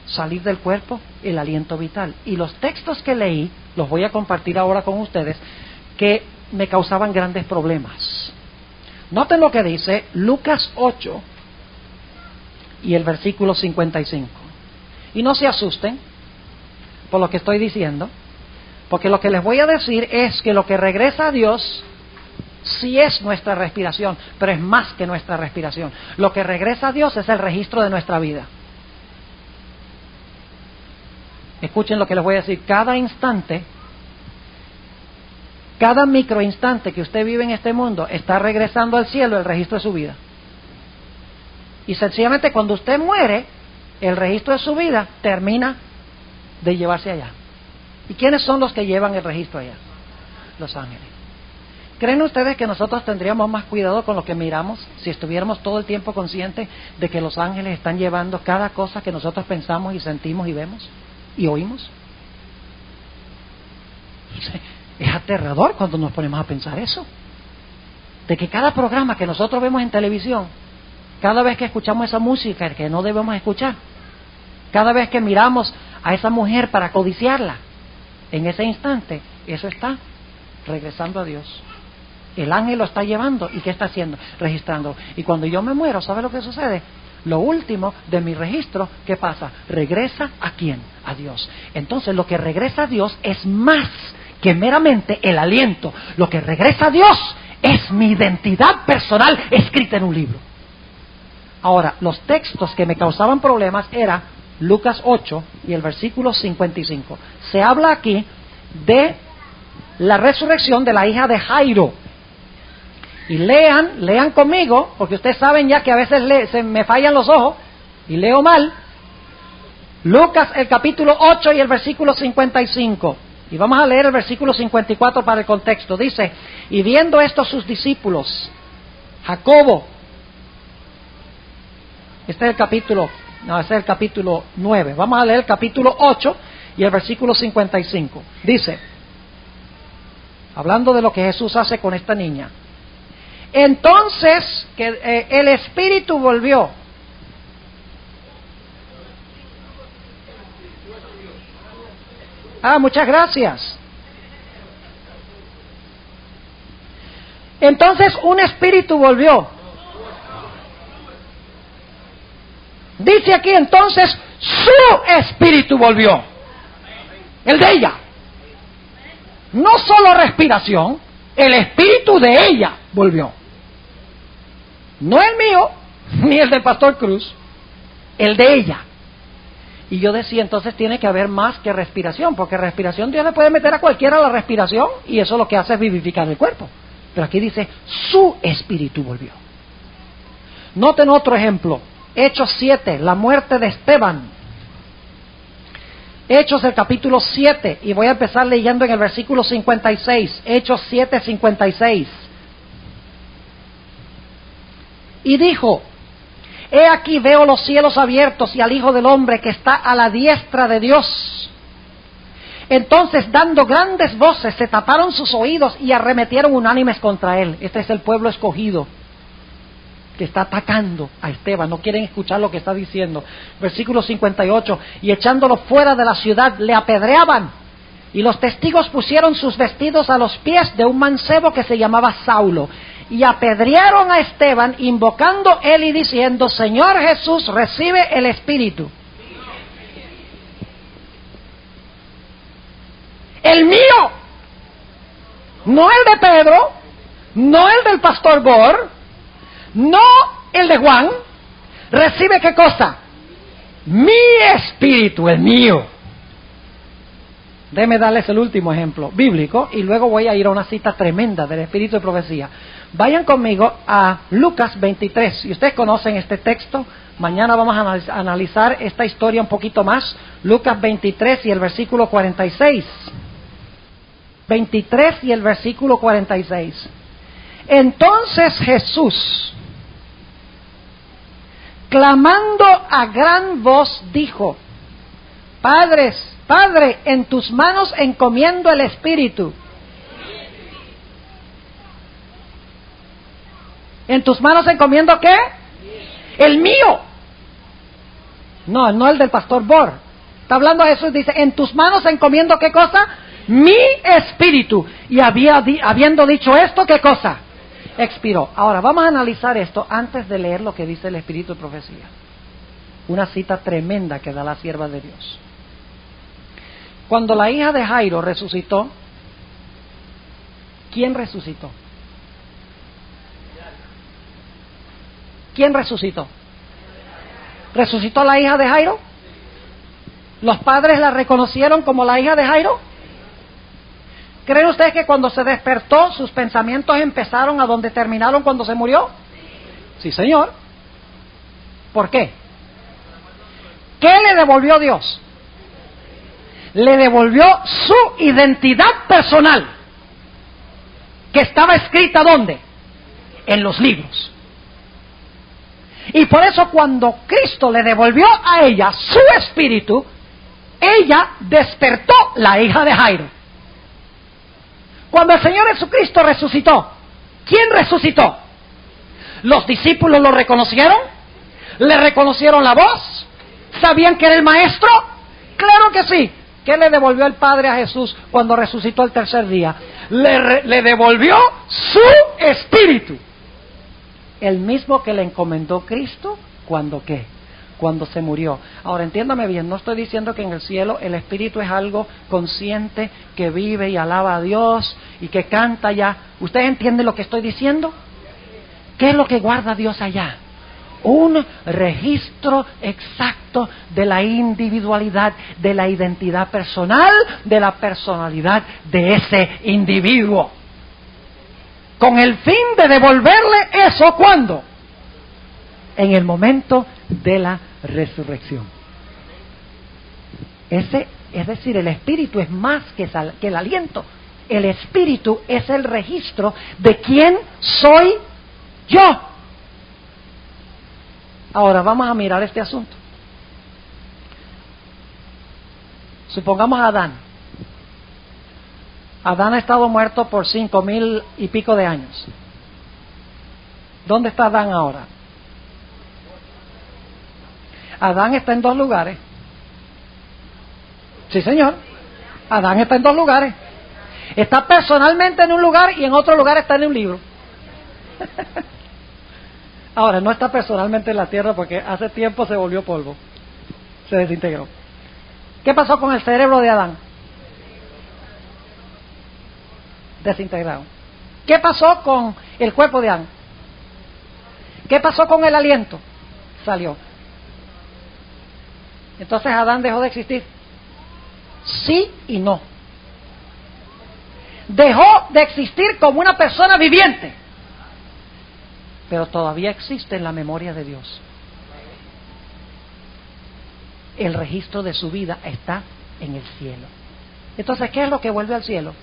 salir del cuerpo, el aliento vital. Y los textos que leí, los voy a compartir ahora con ustedes, que me causaban grandes problemas. Noten lo que dice Lucas 8 y el versículo 55. Y no se asusten por lo que estoy diciendo, porque lo que les voy a decir es que lo que regresa a Dios sí es nuestra respiración, pero es más que nuestra respiración. Lo que regresa a Dios es el registro de nuestra vida. Escuchen lo que les voy a decir. Cada instante, cada microinstante que usted vive en este mundo está regresando al cielo el registro de su vida. Y sencillamente cuando usted muere, el registro de su vida termina de llevarse allá. ¿Y quiénes son los que llevan el registro allá? Los ángeles. ¿Creen ustedes que nosotros tendríamos más cuidado con lo que miramos si estuviéramos todo el tiempo conscientes de que los ángeles están llevando cada cosa que nosotros pensamos y sentimos y vemos y oímos? Es aterrador cuando nos ponemos a pensar eso. De que cada programa que nosotros vemos en televisión, cada vez que escuchamos esa música que no debemos escuchar, cada vez que miramos a esa mujer para codiciarla, en ese instante, eso está regresando a Dios. El ángel lo está llevando. ¿Y qué está haciendo? Registrando. Y cuando yo me muero, ¿sabe lo que sucede? Lo último de mi registro, ¿qué pasa? Regresa ¿a quién? A Dios. Entonces lo que regresa a Dios es más que meramente el aliento. Lo que regresa a Dios es mi identidad personal escrita en un libro. Ahora, los textos que me causaban problemas era Lucas 8 y el versículo 55. Se habla aquí de la resurrección de la hija de Jairo. Y lean conmigo, porque ustedes saben ya que a veces se me fallan los ojos y leo mal. Lucas el capítulo 8 y el versículo 55. Y vamos a leer el versículo 54 para el contexto. Dice, y viendo esto sus discípulos, Jacobo, este es el capítulo 9. Vamos a leer el capítulo 8 y el versículo 55. Dice, hablando de lo que Jesús hace con esta niña. Entonces, que el espíritu volvió. Muchas gracias. Entonces un espíritu volvió. Dice aquí entonces, su espíritu volvió. El de ella. No solo respiración, el espíritu de ella volvió. No el mío, ni el del pastor Cruz, el de ella. Y yo decía, entonces tiene que haber más que respiración, porque respiración Dios le puede meter a cualquiera la respiración y eso lo que hace es vivificar el cuerpo. Pero aquí dice, su espíritu volvió. Noten otro ejemplo, Hechos 7, la muerte de Esteban. Hechos el capítulo 7, y voy a empezar leyendo en el versículo 56, Hechos 7, 56. Y dijo, he aquí veo los cielos abiertos y al Hijo del Hombre que está a la diestra de Dios. Entonces, dando grandes voces, se taparon sus oídos y arremetieron unánimes contra él. Este es el pueblo escogido que está atacando a Esteban. No quieren escuchar lo que está diciendo. Versículo 58, y echándolo fuera de la ciudad, le apedreaban. Y los testigos pusieron sus vestidos a los pies de un mancebo que se llamaba Saulo. Y apedrearon a Esteban, invocando él y diciendo, Señor Jesús, recibe el Espíritu. El mío, no el de Pedro, no el del pastor Gore, no el de Juan. ¿Recibe qué cosa? Mi espíritu, el mío. Déjenme darles el último ejemplo bíblico y luego voy a ir a una cita tremenda del espíritu de profecía. Vayan conmigo a Lucas 23. Y ustedes conocen este texto. Mañana vamos a analizar esta historia un poquito más. Lucas 23 y el versículo 46. 23 y el versículo 46. Entonces Jesús, clamando a gran voz, dijo: Padre, en tus manos encomiendo el espíritu. ¿En tus manos encomiendo qué? El mío. No el del pastor Bor. Está hablando a Jesús, dice: en tus manos encomiendo ¿qué cosa? Mi espíritu. Y habiendo dicho esto, ¿qué cosa? Expiró. Ahora, vamos a analizar esto antes de leer lo que dice el Espíritu de Profecía. Una cita tremenda que da la sierva de Dios. Cuando la hija de Jairo resucitó, ¿quién resucitó? ¿Quién resucitó? ¿Resucitó la hija de Jairo? ¿Los padres la reconocieron como la hija de Jairo? ¿Creen ustedes que cuando se despertó sus pensamientos empezaron a donde terminaron cuando se murió? Sí, señor. ¿Por qué? ¿Qué le devolvió Dios? Le devolvió su identidad personal, que estaba escrita ¿dónde? En los libros. Y por eso cuando Cristo le devolvió a ella su espíritu, ella despertó la hija de Jairo. Cuando el Señor Jesucristo resucitó, ¿quién resucitó? ¿Los discípulos lo reconocieron? ¿Le reconocieron la voz? ¿Sabían que era el Maestro? ¡Claro que sí! ¿Qué le devolvió el Padre a Jesús cuando resucitó el tercer día? Le devolvió su espíritu. El mismo que le encomendó Cristo, ¿cuándo qué? Cuando se murió. Ahora, entiéndame bien, no estoy diciendo que en el cielo el espíritu es algo consciente, que vive y alaba a Dios y que canta ya. ¿Ustedes entienden lo que estoy diciendo? ¿Qué es lo que guarda Dios allá? Un registro exacto de la individualidad, de la identidad personal, de la personalidad de ese individuo. Con el fin de devolverle eso, ¿cuándo? En el momento de la resurrección. Es decir, el espíritu es más que el aliento. El espíritu es el registro de quién soy yo. Ahora vamos a mirar este asunto. Supongamos a Adán. Adán ha estado muerto por 5,000 y pico de años. ¿Dónde está Adán ahora? Adán está en dos lugares. Sí, señor. Adán está en dos lugares. Está personalmente en un lugar y en otro lugar está en un libro. Ahora, no está personalmente en la tierra porque hace tiempo se volvió polvo. Se desintegró. ¿Qué pasó con el cerebro de Adán? Desintegrado. ¿Qué pasó con el cuerpo de Adán? ¿Qué pasó con el aliento? Salió. Entonces Adán dejó de existir. Sí y no. Dejó de existir como una persona viviente, pero todavía existe en la memoria de Dios. El registro de su vida está en el cielo. Entonces, ¿qué es lo que vuelve al cielo?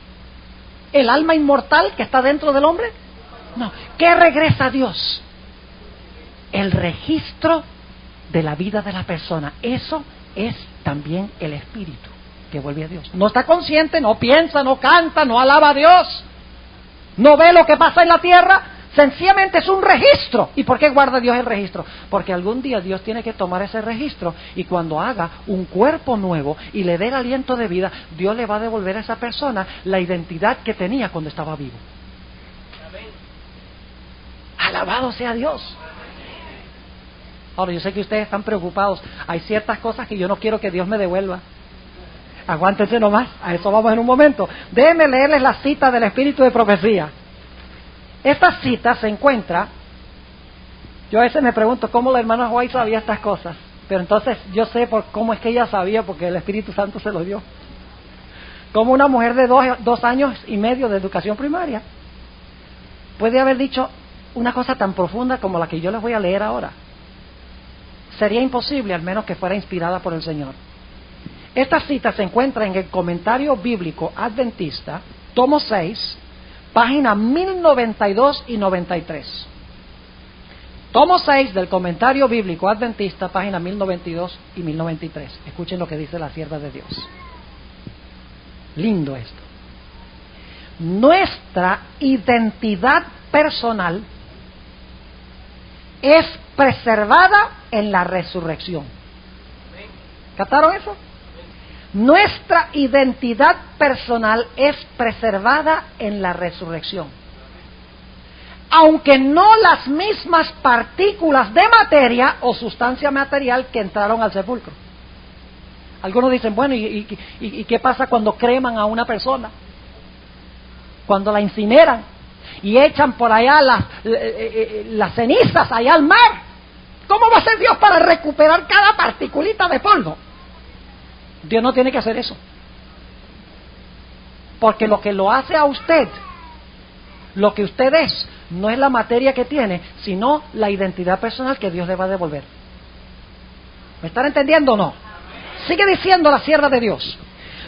¿El alma inmortal que está dentro del hombre? No. ¿Qué regresa a Dios? El registro de la vida de la persona. Eso es también el espíritu que vuelve a Dios. No está consciente, no piensa, no canta, no alaba a Dios, no ve lo que pasa en la tierra. Sencillamente es un registro. ¿Y por qué guarda Dios el registro? Porque algún día Dios tiene que tomar ese registro y cuando haga un cuerpo nuevo y le dé el aliento de vida, Dios le va a devolver a esa persona la identidad que tenía cuando estaba vivo. Amén. Alabado sea Dios. Ahora, yo sé que ustedes están preocupados. Hay ciertas cosas que yo no quiero que Dios me devuelva. Aguántense nomás, a eso vamos en un momento. Déjenme leerles la cita del Espíritu de Profecía. Esta cita se encuentra, yo a veces me pregunto cómo la hermana White sabía estas cosas, pero entonces yo sé por cómo es que ella sabía, porque el Espíritu Santo se lo dio. Como una mujer de 2 años y medio de educación primaria puede haber dicho una cosa tan profunda como la que yo les voy a leer ahora. Sería imposible, al menos que fuera inspirada por el Señor. Esta cita se encuentra en el Comentario Bíblico Adventista, tomo 6, página 1092 y 93. Tomo 6 del Comentario Bíblico Adventista, página 1092 y 1093. Escuchen lo que dice la sierva de Dios. Lindo esto. Nuestra identidad personal es preservada en la resurrección. ¿Captaron eso? Nuestra identidad personal es preservada en la resurrección. Aunque no las mismas partículas de materia o sustancia material que entraron al sepulcro. Algunos dicen, bueno, ¿y qué pasa cuando creman a una persona? Cuando la incineran y echan por allá las cenizas allá al mar. ¿Cómo va a ser Dios para recuperar cada particulita de polvo? Dios no tiene que hacer eso. Porque lo que lo hace a usted, lo que usted es, no es la materia que tiene, sino la identidad personal que Dios le va a devolver. ¿Me están entendiendo o no? Sigue diciendo la sierva de Dios.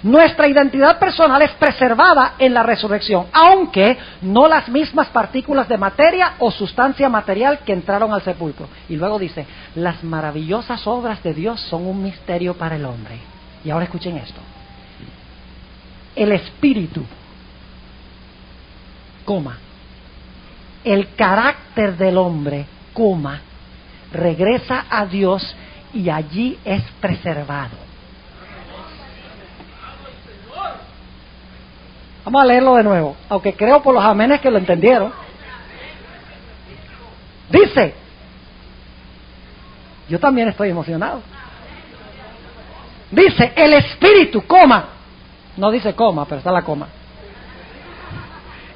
Nuestra identidad personal es preservada en la resurrección, aunque no las mismas partículas de materia o sustancia material que entraron al sepulcro. Y luego dice, las maravillosas obras de Dios son un misterio para el hombre. Y ahora escuchen esto. El espíritu, el carácter del hombre, regresa a Dios y allí es preservado. Vamos a leerlo de nuevo, aunque creo por los amenes que lo entendieron. Dice, yo también estoy emocionado. Dice, el espíritu, no dice coma, pero está la coma.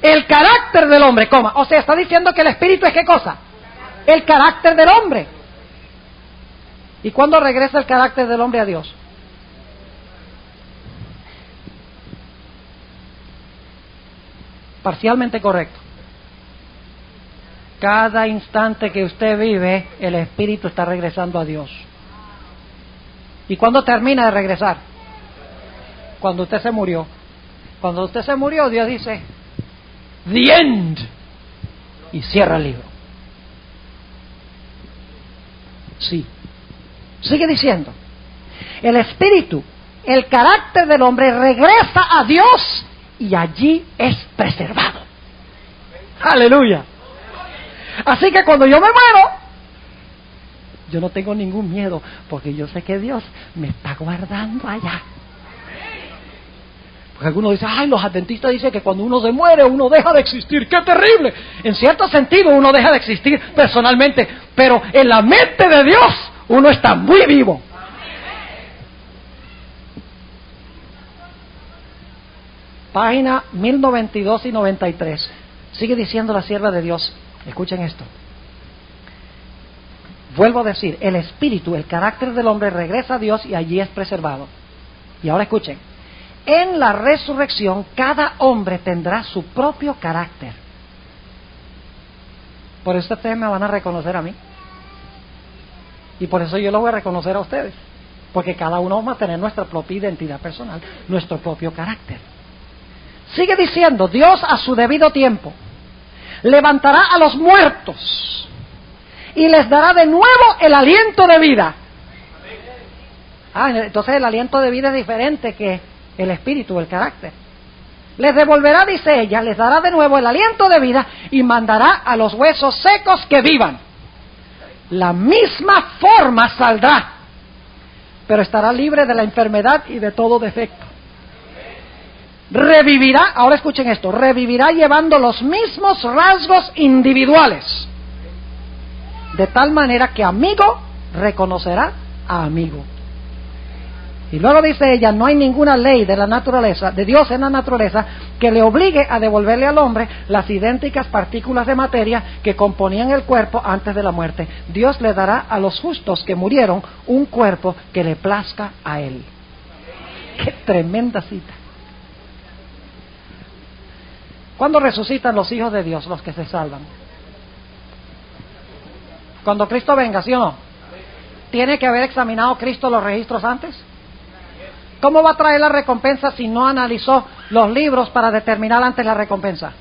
El carácter del hombre, o sea, está diciendo que el espíritu es ¿qué cosa? El carácter del hombre. ¿Y cuándo regresa el carácter del hombre a Dios? Parcialmente correcto. Cada instante que usted vive, el espíritu está regresando a Dios. ¿Y cuándo termina de regresar? Cuando usted se murió. Cuando usted se murió, Dios dice, the end, y cierra el libro. Sí. Sigue diciendo, el espíritu, el carácter del hombre regresa a Dios y allí es preservado. Aleluya. Así que cuando yo me muero, yo no tengo ningún miedo, porque yo sé que Dios me está guardando allá. Porque algunos dicen, ay, los adventistas dicen que cuando uno se muere, uno deja de existir. ¡Qué terrible! En cierto sentido, uno deja de existir personalmente, pero en la mente de Dios, uno está muy vivo. Página 1092 y 93. Sigue diciendo la sierva de Dios. Escuchen esto. Vuelvo a decir, el espíritu, el carácter del hombre regresa a Dios y allí es preservado. Y ahora escuchen. En la resurrección, cada hombre tendrá su propio carácter. Por eso ustedes me van a reconocer a mí. Y por eso yo lo voy a reconocer a ustedes. Porque cada uno va a tener nuestra propia identidad personal, nuestro propio carácter. Sigue diciendo, Dios a su debido tiempo levantará a los muertos y les dará de nuevo el aliento de vida. Entonces el aliento de vida es diferente que el espíritu, el carácter. Les devolverá, dice ella, les dará de nuevo el aliento de vida y mandará a los huesos secos que vivan. La misma forma saldrá, pero estará libre de la enfermedad y de todo defecto. Revivirá, ahora escuchen esto, revivirá llevando los mismos rasgos individuales, de tal manera que amigo reconocerá a amigo. Y luego dice ella, no hay ninguna ley de la naturaleza, de Dios en la naturaleza, que le obligue a devolverle al hombre las idénticas partículas de materia que componían el cuerpo antes de la muerte. Dios le dará a los justos que murieron un cuerpo que le plazca a él. ¡Qué tremenda cita! ¿Cuándo resucitan los hijos de Dios, los que se salvan? Cuando Cristo venga, ¿sí o no? ¿Tiene que haber examinado Cristo los registros antes? ¿Cómo va a traer la recompensa si no analizó los libros para determinar antes la recompensa?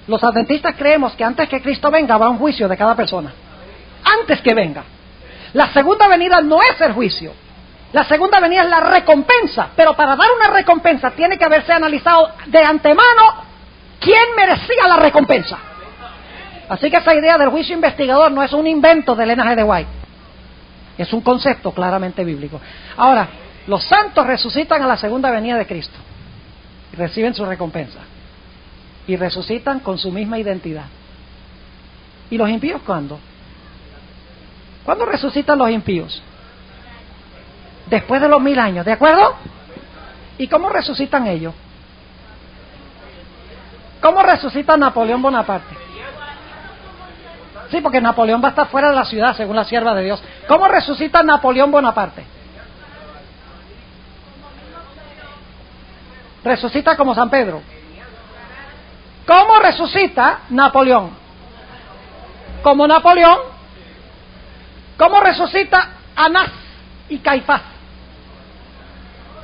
Los adventistas creemos que antes que Cristo venga habrá un juicio de cada persona. antes que venga. La segunda venida no es el juicio. La segunda venida es la recompensa. Pero para dar una recompensa tiene que haberse analizado de antemano quién merecía la recompensa. Así que esa idea del juicio investigador no es un invento de Elena G. de White. Es un concepto claramente bíblico. Ahora, los santos resucitan a la segunda venida de Cristo. Y reciben su recompensa. Y resucitan con su misma identidad. ¿Y los impíos cuándo? ¿Cuándo resucitan los impíos? Después de los 1000 años, ¿de acuerdo? ¿Y cómo resucitan ellos? ¿Cómo resucita Napoleón Bonaparte? Sí, porque Napoleón va a estar fuera de la ciudad, según la sierva de Dios. ¿Cómo resucita Napoleón Bonaparte? Resucita como San Pedro. ¿Cómo resucita Napoleón? Como Napoleón. ¿Cómo resucita Anás y Caifás?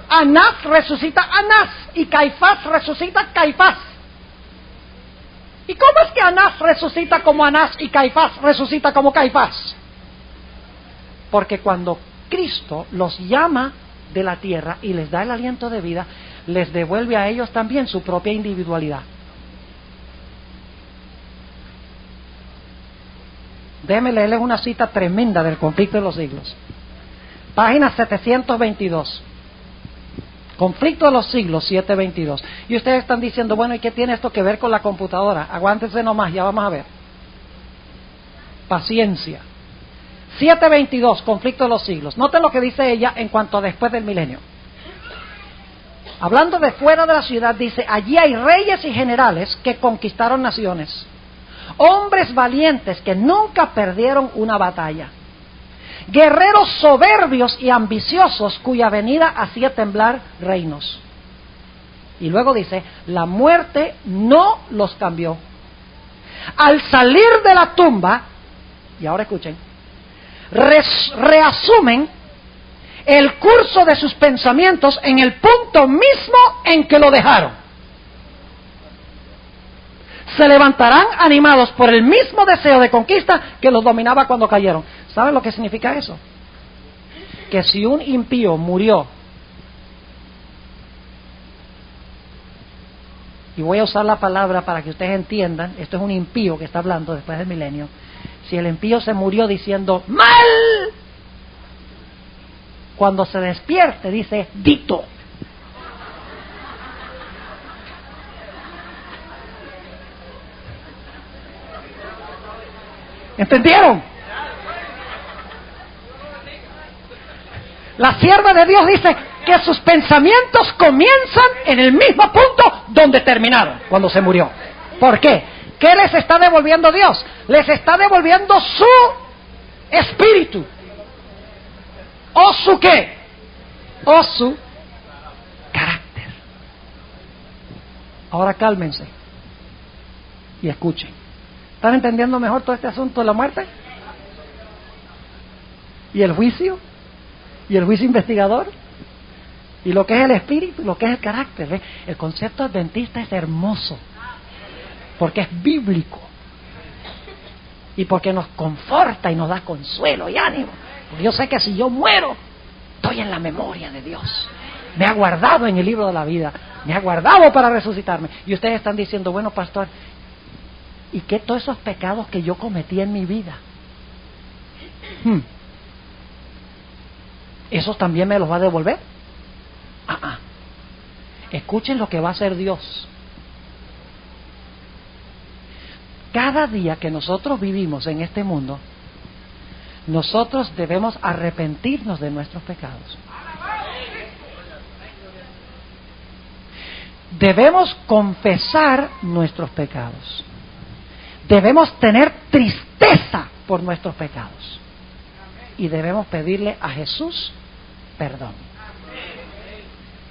Anás resucita Anás y Caifás resucita Caifás. ¿Y cómo es que Anás resucita como Anás y Caifás resucita como Caifás? Porque cuando Cristo los llama de la tierra y les da el aliento de vida, les devuelve a ellos también su propia individualidad. Déjenme leerles una cita tremenda del Conflicto de los Siglos. Página 722. Conflicto de los Siglos, 722. Y ustedes están diciendo, bueno, ¿y qué tiene esto que ver con la computadora? Aguántense nomás, ya vamos a ver. Paciencia. 722, Conflicto de los Siglos. Noten lo que dice ella en cuanto a después del milenio. Hablando de fuera de la ciudad, dice, allí hay reyes y generales que conquistaron naciones. Hombres valientes que nunca perdieron una batalla. Guerreros soberbios y ambiciosos cuya venida hacía temblar reinos. Y luego dice, la muerte no los cambió. Al salir de la tumba, y ahora escuchen, reasumen el curso de sus pensamientos en el punto mismo en que lo dejaron. Se levantarán animados por el mismo deseo de conquista que los dominaba cuando cayeron. ¿Saben lo que significa eso? Que si un impío murió, y voy a usar la palabra para que ustedes entiendan, esto es un impío que está hablando después del milenio, si el impío se murió diciendo ¡mal!, cuando se despierte dice ¡dito! ¿Entendieron? La sierva de Dios dice que sus pensamientos comienzan en el mismo punto donde terminaron, cuando se murió. ¿Por qué? ¿Qué les está devolviendo Dios? Les está devolviendo su espíritu. ¿O su qué? O su carácter. Ahora cálmense y escuchen. ¿Están entendiendo mejor todo este asunto de la muerte? ¿Y el juicio? ¿Y el juicio investigador? ¿Y lo que es el espíritu? ¿Lo que es el carácter? ¿Ve? El concepto adventista es hermoso, porque es bíblico. Y porque nos conforta y nos da consuelo y ánimo. Porque yo sé que si yo muero, estoy en la memoria de Dios. Me ha guardado en el libro de la vida. Me ha guardado para resucitarme. Y ustedes están diciendo, bueno, pastor, ¿y qué todos esos pecados que yo cometí en mi vida? ¿Esos también me los va a devolver? Escuchen lo que va a hacer Dios. Cada día que nosotros vivimos en este mundo, nosotros debemos arrepentirnos de nuestros pecados. Debemos confesar nuestros pecados. Debemos tener tristeza por nuestros pecados. Y debemos pedirle a Jesús perdón.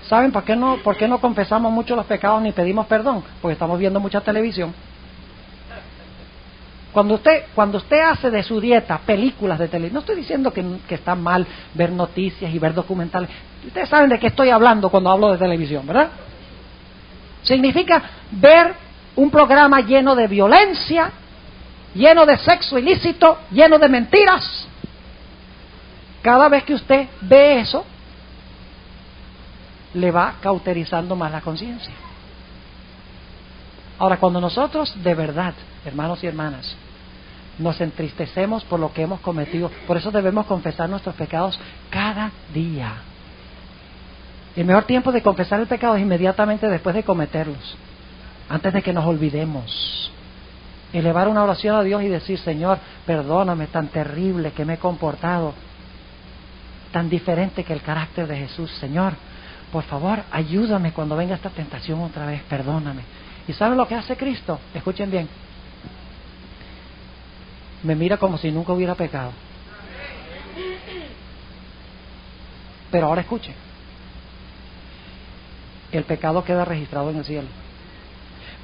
¿Saben por qué no confesamos mucho los pecados ni pedimos perdón? Porque estamos viendo mucha televisión. Cuando usted hace de su dieta películas de televisión, no estoy diciendo que está mal ver noticias y ver documentales. Ustedes saben de qué estoy hablando cuando hablo de televisión, ¿verdad? Significa ver un programa lleno de violencia, lleno de sexo ilícito, lleno de mentiras. Cada vez que usted ve eso, le va cauterizando más la conciencia. Ahora, cuando nosotros de verdad, hermanos y hermanas, nos entristecemos por lo que hemos cometido, por eso debemos confesar nuestros pecados cada día. El mejor tiempo de confesar el pecado es inmediatamente después de cometerlos, antes de que nos olvidemos. Elevar una oración a Dios y decir: Señor, perdóname, tan terrible que me he comportado, tan diferente que el carácter de Jesús. Señor, por favor, ayúdame cuando venga esta tentación otra vez, perdóname. ¿Y saben lo que hace Cristo? Escuchen bien. Me mira como si nunca hubiera pecado. Pero ahora escuchen. El pecado queda registrado en el cielo.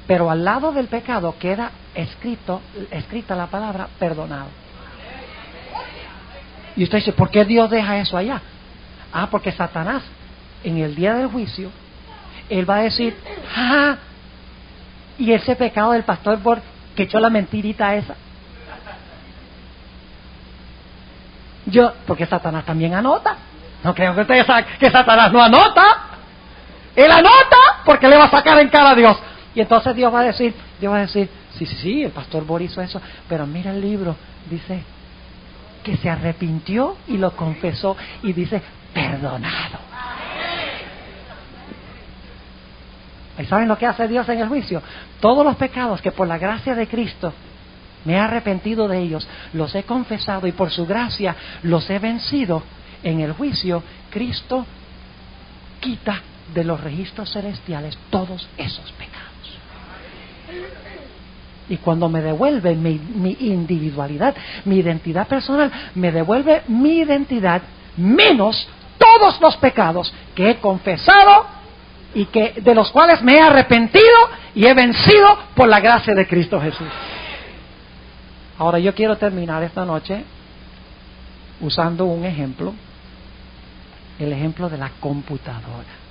Pero al lado del pecado queda escrita la palabra perdonado. Y usted dice: ¿por qué Dios deja eso allá? Ah, porque Satanás, en el día del juicio, él va a decir: ¡ah! Y ese pecado del pastor Borg que echó la mentirita esa. Porque Satanás también anota. No creo que ustedes saben que Satanás no anota. Él anota porque le va a sacar en cara a Dios. Y entonces Dios va a decir, sí, el pastor Borg hizo eso, pero mira el libro, dice que se arrepintió y lo confesó y dice perdonado. ¿Y saben lo que hace Dios en el juicio? Todos los pecados que por la gracia de Cristo me he arrepentido de ellos, los he confesado y por su gracia los he vencido, en el juicio Cristo quita de los registros celestiales todos esos pecados. Y cuando me devuelve mi individualidad, mi identidad personal, me devuelve mi identidad menos todos los pecados que he confesado y que de los cuales me he arrepentido y he vencido por la gracia de Cristo Jesús. Ahora yo quiero terminar esta noche usando un ejemplo, el ejemplo de la computadora.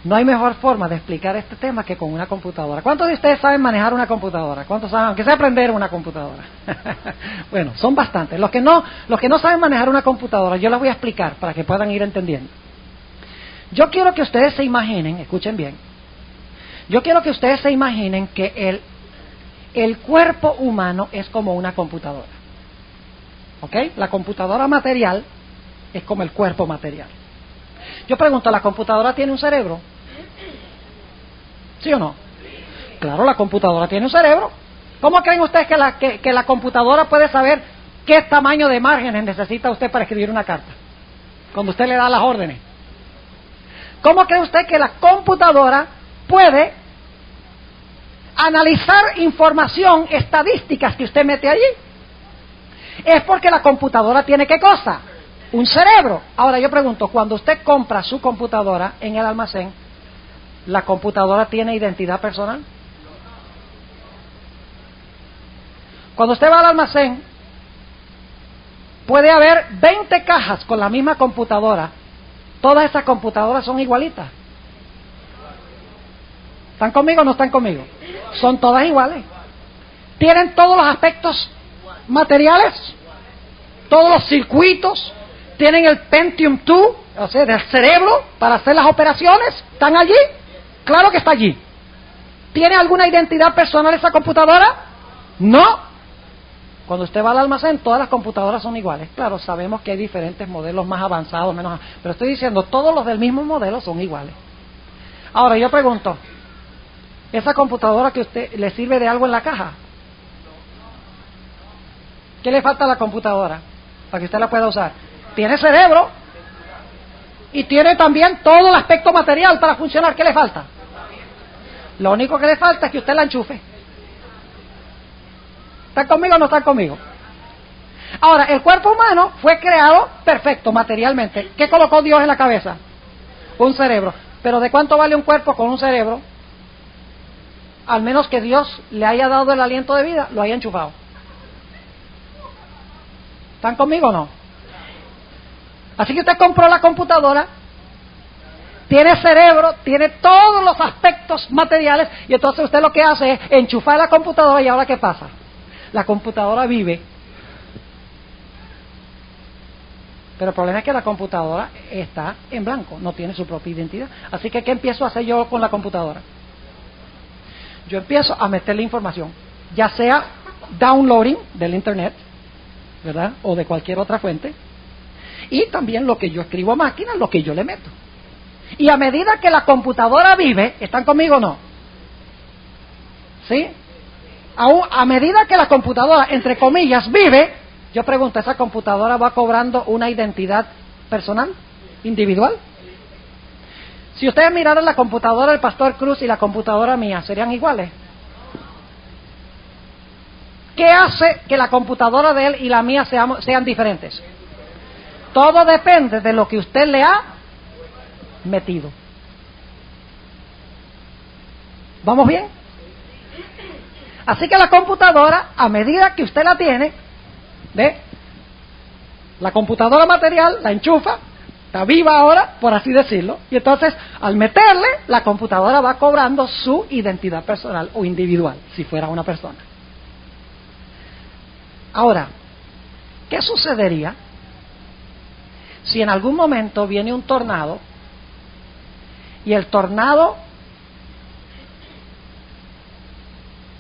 No hay mejor forma de explicar este tema que con una computadora. ¿Cuántos de ustedes saben manejar una computadora? ¿Cuántos saben, aunque sea aprender una computadora? Bueno, son bastantes. Los que no saben manejar una computadora, yo les voy a explicar para que puedan ir entendiendo. Yo quiero que ustedes se imaginen, escuchen bien, yo quiero que ustedes se imaginen que el cuerpo humano es como una computadora. ¿Ok? La computadora material es como el cuerpo material. Yo pregunto, ¿la computadora tiene un cerebro? ¿Sí o no? Claro, la computadora tiene un cerebro. ¿Cómo creen ustedes que la computadora puede saber qué tamaño de márgenes necesita usted para escribir una carta? Cuando usted le da las órdenes. ¿Cómo cree usted que la computadora puede analizar información, estadísticas que usted mete allí? Es porque la computadora tiene ¿qué cosa? Un cerebro. Ahora yo pregunto, cuando usted compra su computadora en el almacén, ¿la computadora tiene identidad personal? Cuando usted va al almacén, puede haber 20 cajas con la misma computadora. Todas esas computadoras son igualitas. ¿Están conmigo o no están conmigo? Son todas iguales. Tienen todos los aspectos materiales, todos los circuitos. Tienen el Pentium 2, o sea, del cerebro para hacer las operaciones. ¿Están allí? Claro que está allí. ¿Tiene alguna identidad personal esa computadora? No. Cuando usted va al almacén, todas las computadoras son iguales. Claro, sabemos que hay diferentes modelos más avanzados, menos, pero estoy diciendo, todos los del mismo modelo son iguales. Ahora yo pregunto, ¿esa computadora que usted le sirve de algo en la caja? ¿Qué le falta a la computadora para que usted la pueda usar? Tiene cerebro y tiene también todo el aspecto material para funcionar. ¿Qué le falta? Lo único que le falta es que usted la enchufe. ¿Están conmigo o no están conmigo? Ahora, el cuerpo humano fue creado perfecto materialmente. ¿Qué colocó Dios en la cabeza? Un cerebro. ¿Pero de cuánto vale un cuerpo con un cerebro? Al menos que Dios le haya dado el aliento de vida, lo haya enchufado. ¿Están conmigo o no? Así que usted compró la computadora, tiene cerebro, tiene todos los aspectos materiales, y entonces usted lo que hace es enchufar la computadora, y ahora ¿qué pasa? la computadora vive. Pero el problema es que la computadora está en blanco, no tiene su propia identidad. Así que, ¿qué empiezo a hacer yo con la computadora? Yo empiezo a meterle información, ya sea downloading del internet, ¿verdad? O de cualquier otra fuente. Y también lo que yo escribo a máquina, lo que yo le meto. Y a medida que la computadora vive, ¿están conmigo o no? ¿Sí? A medida que la computadora, entre comillas, vive, yo pregunto, ¿esa computadora va cobrando una identidad personal, individual? Si ustedes miraran la computadora del Pastor Cruz y la computadora mía, ¿serían iguales? ¿Qué hace que la computadora de él y la mía sean diferentes? Todo depende de lo que usted le ha metido. ¿Vamos bien? Así que la computadora, a medida que usted la tiene, ¿ve? La computadora material la enchufa, está viva ahora, por así decirlo, y entonces al meterle, la computadora va cobrando su identidad personal o individual, si fuera una persona. Ahora, ¿qué sucedería si en algún momento viene un tornado y el tornado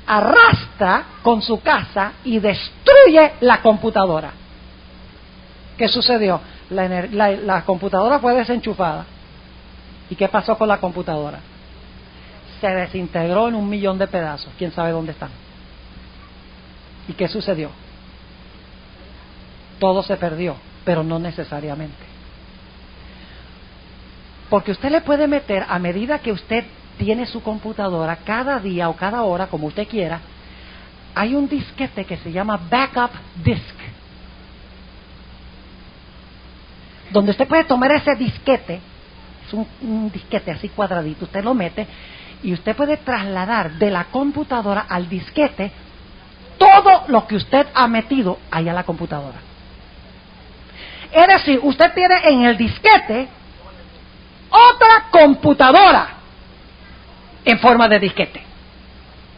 arrastra con su casa y destruye la computadora? ¿Qué sucedió? La computadora fue desenchufada. ¿Y qué pasó con la computadora? Se desintegró en 1.000.000 de pedazos. ¿Quién sabe dónde están? ¿Y qué sucedió? Todo se perdió, pero no necesariamente. Porque usted le puede meter, a medida que usted tiene su computadora, cada día o cada hora, como usted quiera, hay un disquete que se llama backup disk, donde usted puede tomar ese disquete, es un disquete así cuadradito, usted lo mete y usted puede trasladar de la computadora al disquete todo lo que usted ha metido ahí a la computadora. Es decir, usted tiene en el disquete otra computadora en forma de disquete.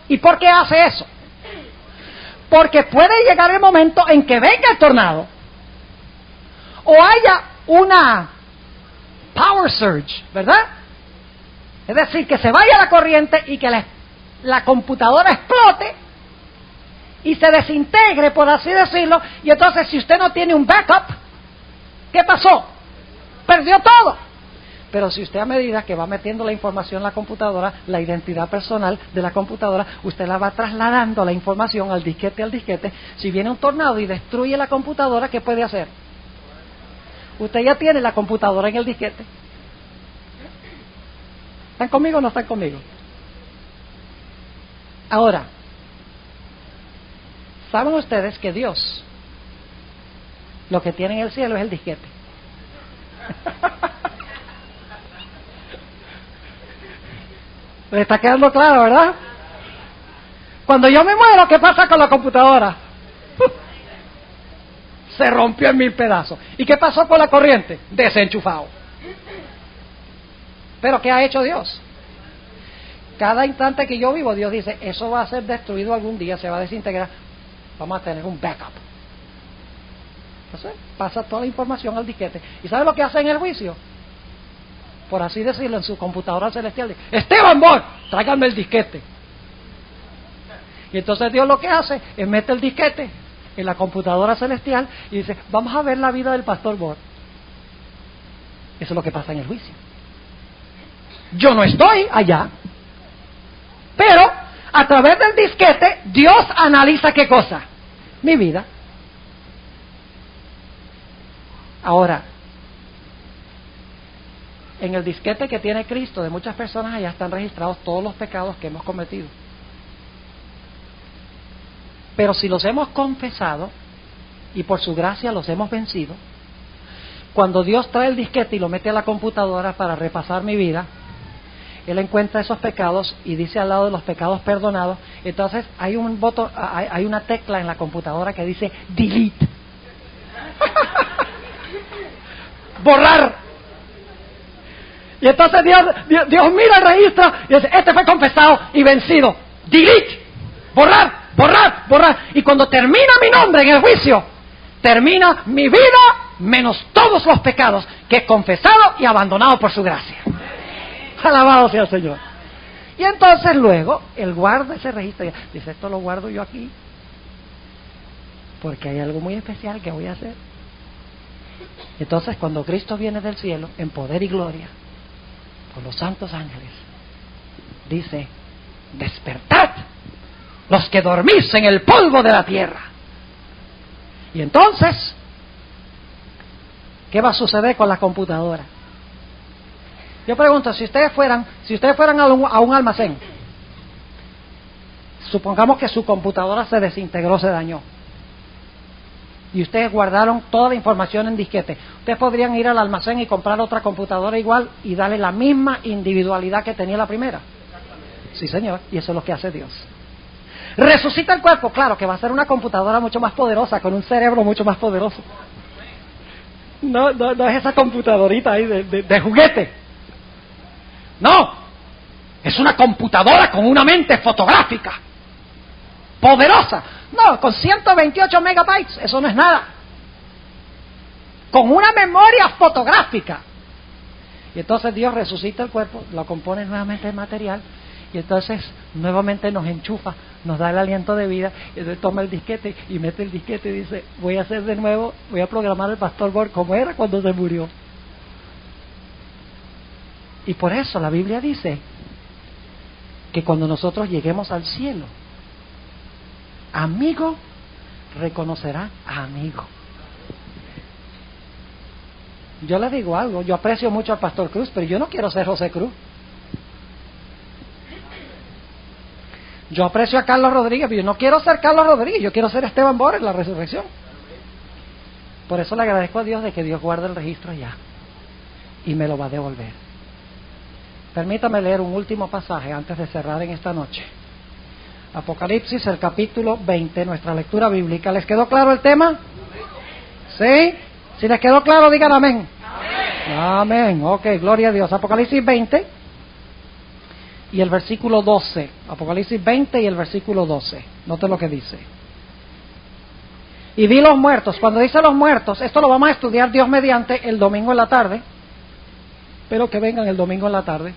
¿Y por qué hace eso? Porque puede llegar el momento en que venga el tornado o haya una power surge, ¿verdad? Es decir, que se vaya la corriente y que la computadora explote y se desintegre, por así decirlo, y entonces si usted no tiene un backup, ¿qué pasó? Perdió todo. Pero si usted, a medida que va metiendo la información en la computadora, la identidad personal de la computadora, usted la va trasladando la información al disquete. Si viene un tornado y destruye la computadora, ¿qué puede hacer? Usted ya tiene la computadora en el disquete. ¿Están conmigo o no están conmigo? Ahora, ¿saben ustedes que Dios lo que tiene en el cielo es el disquete? ¿Le está quedando claro, verdad? Cuando yo me muero, ¿qué pasa con la computadora? Se rompió en 1.000 pedazos. ¿Y qué pasó con la corriente? Desenchufado. Pero ¿qué ha hecho Dios? Cada instante que yo vivo, Dios dice, eso va a ser destruido algún día, se va a desintegrar. Vamos a tener un backup. Entonces, pasa toda la información al disquete. ¿Y sabe lo que hace en el juicio? Por así decirlo, en su computadora celestial, Esteban Bohr, tráigame el disquete. Y entonces Dios lo que hace es mete el disquete en la computadora celestial y dice, vamos a ver la vida del pastor Bohr. Eso es lo que pasa en el juicio. Yo no estoy allá, pero a través del disquete Dios analiza ¿qué cosa? Mi vida. Ahora, en el disquete que tiene Cristo de muchas personas allá están registrados todos los pecados que hemos cometido. Pero si los hemos confesado y por su gracia los hemos vencido, cuando Dios trae el disquete y lo mete a la computadora para repasar mi vida, Él encuentra esos pecados y dice al lado de los pecados perdonados. Entonces hay un botón, hay una tecla en la computadora que dice delete. Borrar. Y entonces Dios mira el registro y dice, este fue confesado y vencido. Delete. Borrar. borrar. Y cuando termina mi nombre en el juicio, termina mi vida menos todos los pecados que he confesado y abandonado por su gracia. Alabado sea el Señor. Y entonces luego, él guarda ese registro. Dice, esto lo guardo yo aquí, porque hay algo muy especial que voy a hacer. Entonces, cuando Cristo viene del cielo, en poder y gloria, con los santos ángeles, dice, despertad los que dormís en el polvo de la tierra. Y entonces, ¿qué va a suceder con la computadora? Yo pregunto, si ustedes fueran a un almacén, supongamos que su computadora se desintegró, se dañó, y ustedes guardaron toda la información en disquete, ustedes podrían ir al almacén y comprar otra computadora igual y darle la misma individualidad que tenía la primera. Sí, señor, y eso es lo que hace Dios. Resucita el cuerpo, claro que va a ser una computadora mucho más poderosa, con un cerebro mucho más poderoso. No es esa computadorita ahí de juguete. No, es una computadora con una mente fotográfica, poderosa. No, con 128 megabytes, eso no es nada. Con una memoria fotográfica. Y entonces Dios resucita el cuerpo, lo compone nuevamente en material, y entonces nuevamente nos enchufa, nos da el aliento de vida, y entonces toma el disquete y mete el disquete y dice, voy a hacer de nuevo, voy a programar el pastor Borg como era cuando se murió. Y por eso la Biblia dice que cuando nosotros lleguemos al cielo, amigo reconocerá a amigo. Yo le digo algo, yo aprecio mucho al pastor Cruz, pero yo no quiero ser José Cruz. Yo aprecio a Carlos Rodríguez, pero yo no quiero ser Carlos Rodríguez, yo quiero ser Esteban Borges en la resurrección. Por eso le agradezco a Dios de que Dios guarde el registro allá y me lo va a devolver. Permítame leer un último pasaje antes de cerrar en esta noche. Apocalipsis, el capítulo 20, nuestra lectura bíblica. ¿Les quedó claro el tema? ¿Sí? Si les quedó claro, digan amén. Amén. Ok, gloria a Dios. Apocalipsis 20 y el versículo 12. Apocalipsis 20 y el versículo 12. Noten lo que dice. Y vi los muertos. Cuando dice los muertos, esto lo vamos a estudiar Dios mediante el domingo en la tarde. Espero que vengan el domingo en la tarde.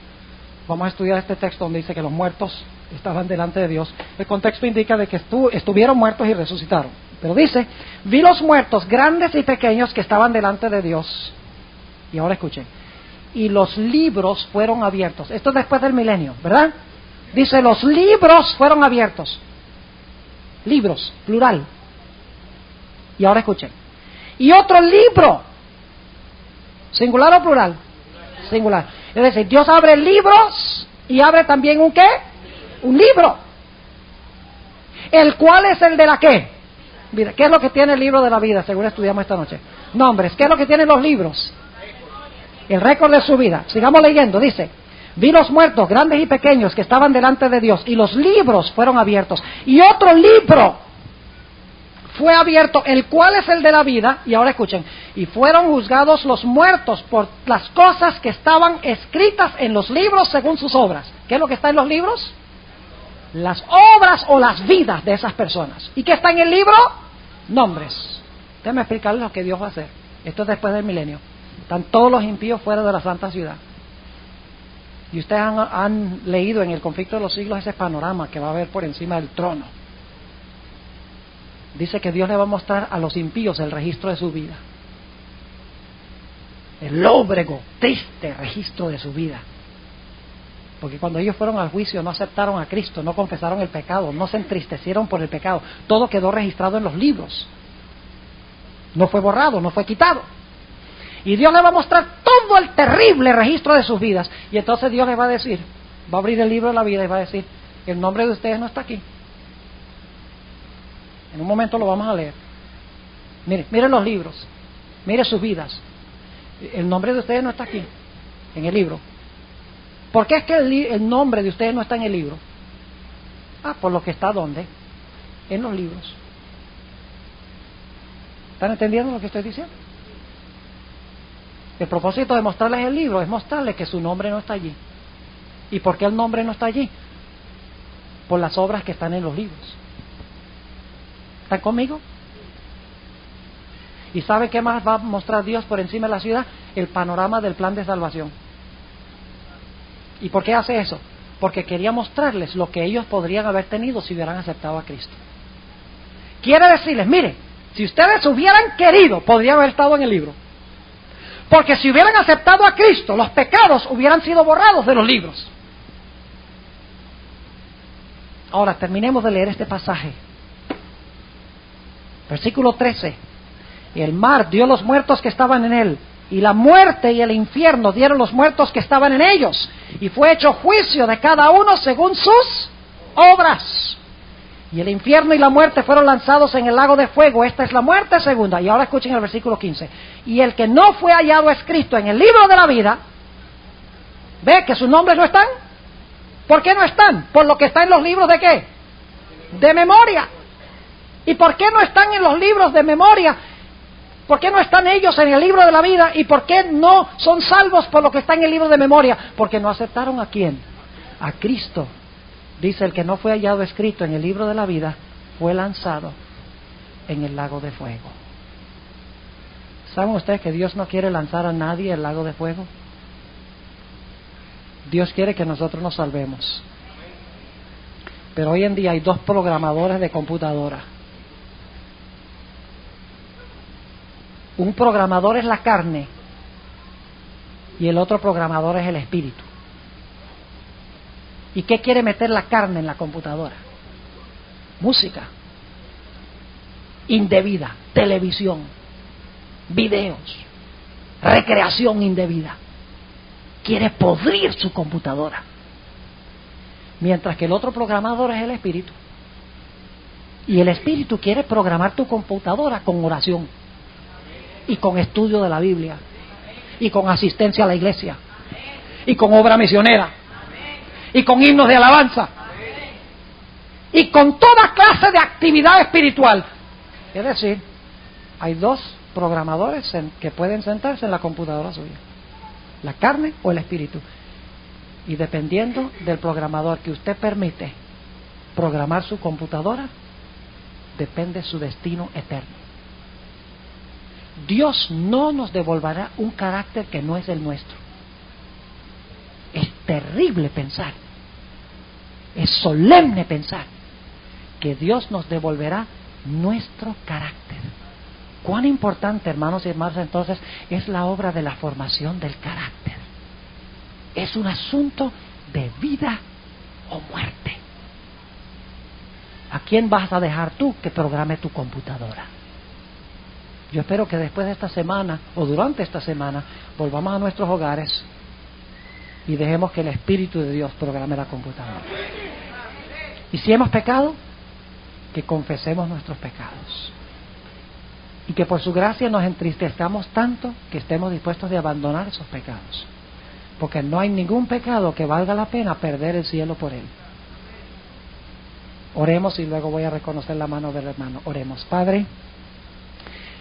Vamos a estudiar este texto donde dice que los muertos estaban delante de Dios. El contexto indica de que estuvieron muertos y resucitaron. Pero dice, vi los muertos, grandes y pequeños, que estaban delante de Dios. Y ahora escuchen. Y los libros fueron abiertos. Esto es después del milenio, ¿verdad? Dice, los libros fueron abiertos. Libros, plural. Y ahora escuchen. Y otro libro, ¿singular o plural? Singular. Es decir, Dios abre libros y abre también ¿un qué? Un libro. ¿El cual es el de la qué? Mira, ¿qué es lo que tiene el libro de la vida? Según estudiamos esta noche. Nombres. ¿Qué es lo que tienen los libros? El récord de su vida. Sigamos leyendo. Dice, vi los muertos, grandes y pequeños, que estaban delante de Dios, y los libros fueron abiertos. Y otro libro fue abierto, el cual es el de la vida. Y ahora escuchen, y fueron juzgados los muertos por las cosas que estaban escritas en los libros según sus obras. ¿Qué es lo que está en los libros? Las obras o las vidas de esas personas. ¿Y qué está en el libro? Nombres. Déjenme explicarles lo que Dios va a hacer. Esto es después del milenio. Están todos los impíos fuera de la santa ciudad. Y ustedes han leído en el conflicto de los siglos ese panorama que va a haber por encima del trono. Dice que Dios le va a mostrar a los impíos el registro de su vida. El lóbrego, triste registro de su vida. Porque cuando ellos fueron al juicio no aceptaron a Cristo, no confesaron el pecado, no se entristecieron por el pecado. Todo quedó registrado en los libros. No fue borrado, no fue quitado. Y Dios le va a mostrar todo el terrible registro de sus vidas. Y entonces Dios les va a decir, va a abrir el libro de la vida y va a decir, el nombre de ustedes no está aquí. En un momento lo vamos a leer. Miren los libros, miren sus vidas. El nombre de ustedes no está aquí, en el libro. ¿Por qué es que el nombre de ustedes no está en el libro? Por lo que está ¿dónde? En los libros. ¿Están entendiendo lo que estoy diciendo? El propósito de mostrarles el libro es mostrarles que su nombre no está allí. ¿Y por qué el nombre no está allí? Por las obras que están en los libros. ¿Están conmigo? ¿Y sabe qué más va a mostrar Dios por encima de la ciudad? El panorama del plan de salvación. ¿Y por qué hace eso? Porque quería mostrarles lo que ellos podrían haber tenido si hubieran aceptado a Cristo. Quiere decirles, mire, si ustedes hubieran querido, podrían haber estado en el libro. Porque si hubieran aceptado a Cristo, los pecados hubieran sido borrados de los libros. Ahora, terminemos de leer este pasaje. Versículo 13. Y el mar dio los muertos que estaban en él, y la muerte y el infierno dieron los muertos que estaban en ellos, y fue hecho juicio de cada uno según sus obras. Y el infierno y la muerte fueron lanzados en el lago de fuego. Esta es la muerte segunda. Y ahora escuchen el versículo 15. Y el que no fue hallado escrito en el libro de la vida, ¿ve que sus nombres no están? ¿Por qué no están? Por lo que está en los libros de ¿qué? De memoria. ¿Y por qué no están en los libros de memoria? ¿Por qué no están ellos en el libro de la vida? ¿Y por qué no son salvos por lo que está en el libro de memoria? Porque no aceptaron ¿a quién? A Cristo. Dice, el que no fue hallado escrito en el libro de la vida fue lanzado en el lago de fuego. ¿Saben ustedes que Dios no quiere lanzar a nadie al lago de fuego? Dios quiere que nosotros nos salvemos. Pero hoy en día hay dos programadores de computadora. Un programador es la carne y el otro programador es el espíritu. ¿Y qué quiere meter la carne en la computadora? Música indebida, televisión, videos, recreación indebida. Quiere podrir su computadora. Mientras que el otro programador es el espíritu. Y el espíritu quiere programar tu computadora con oración, y con estudio de la Biblia, y con asistencia a la iglesia, y con obra misionera, y con himnos de alabanza, y con toda clase de actividad espiritual. Es decir, hay dos programadores que pueden sentarse en la computadora suya, la carne o el espíritu. Y dependiendo del programador que usted permite programar su computadora, depende su destino eterno. Dios no nos devolverá un carácter que no es el nuestro. Es terrible pensar, es solemne pensar que Dios nos devolverá nuestro carácter. Cuán importante, hermanos y hermanas, entonces es la obra de la formación del carácter. Es un asunto de vida o muerte. ¿A quién vas a dejar tú que programe tu computadora? Yo espero que después de esta semana o durante esta semana volvamos a nuestros hogares y dejemos que el Espíritu de Dios programe la computadora. Y si hemos pecado, que confesemos nuestros pecados. Y que por su gracia nos entristezcamos tanto que estemos dispuestos de abandonar esos pecados. Porque no hay ningún pecado que valga la pena perder el cielo por él. Oremos y luego voy a reconocer la mano del hermano. Oremos. Padre,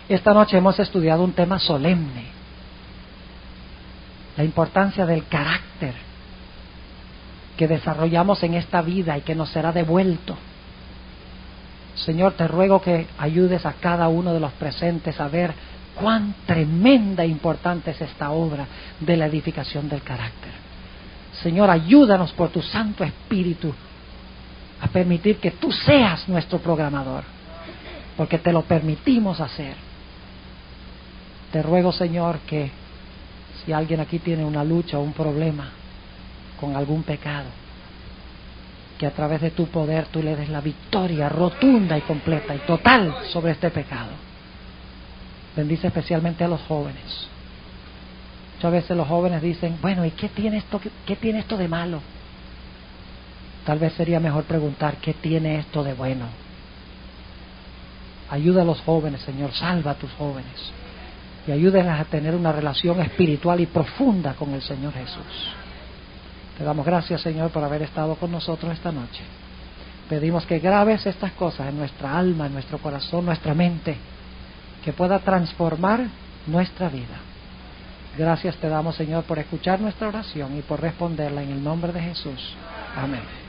esta noche hemos estudiado un tema solemne, la importancia del carácter que desarrollamos en esta vida y que nos será devuelto. Señor, te ruego que ayudes a cada uno de los presentes a ver cuán tremenda e importante es esta obra de la edificación del carácter. Señor, ayúdanos por tu Santo Espíritu a permitir que tú seas nuestro programador, porque te lo permitimos hacer. Te ruego, Señor, que si alguien aquí tiene una lucha o un problema con algún pecado, que a través de tu poder tú le des la victoria rotunda y completa y total sobre este pecado. Bendice especialmente a los jóvenes. Muchas veces los jóvenes dicen, bueno, ¿y qué tiene esto de malo? Tal vez sería mejor preguntar, ¿qué tiene esto de bueno? Ayuda a los jóvenes, Señor, salva a tus jóvenes y ayúdenlas a tener una relación espiritual y profunda con el Señor Jesús. Te damos gracias, Señor, por haber estado con nosotros esta noche. Pedimos que grabes estas cosas en nuestra alma, en nuestro corazón, nuestra mente, que pueda transformar nuestra vida. Gracias te damos, Señor, por escuchar nuestra oración y por responderla en el nombre de Jesús. Amén.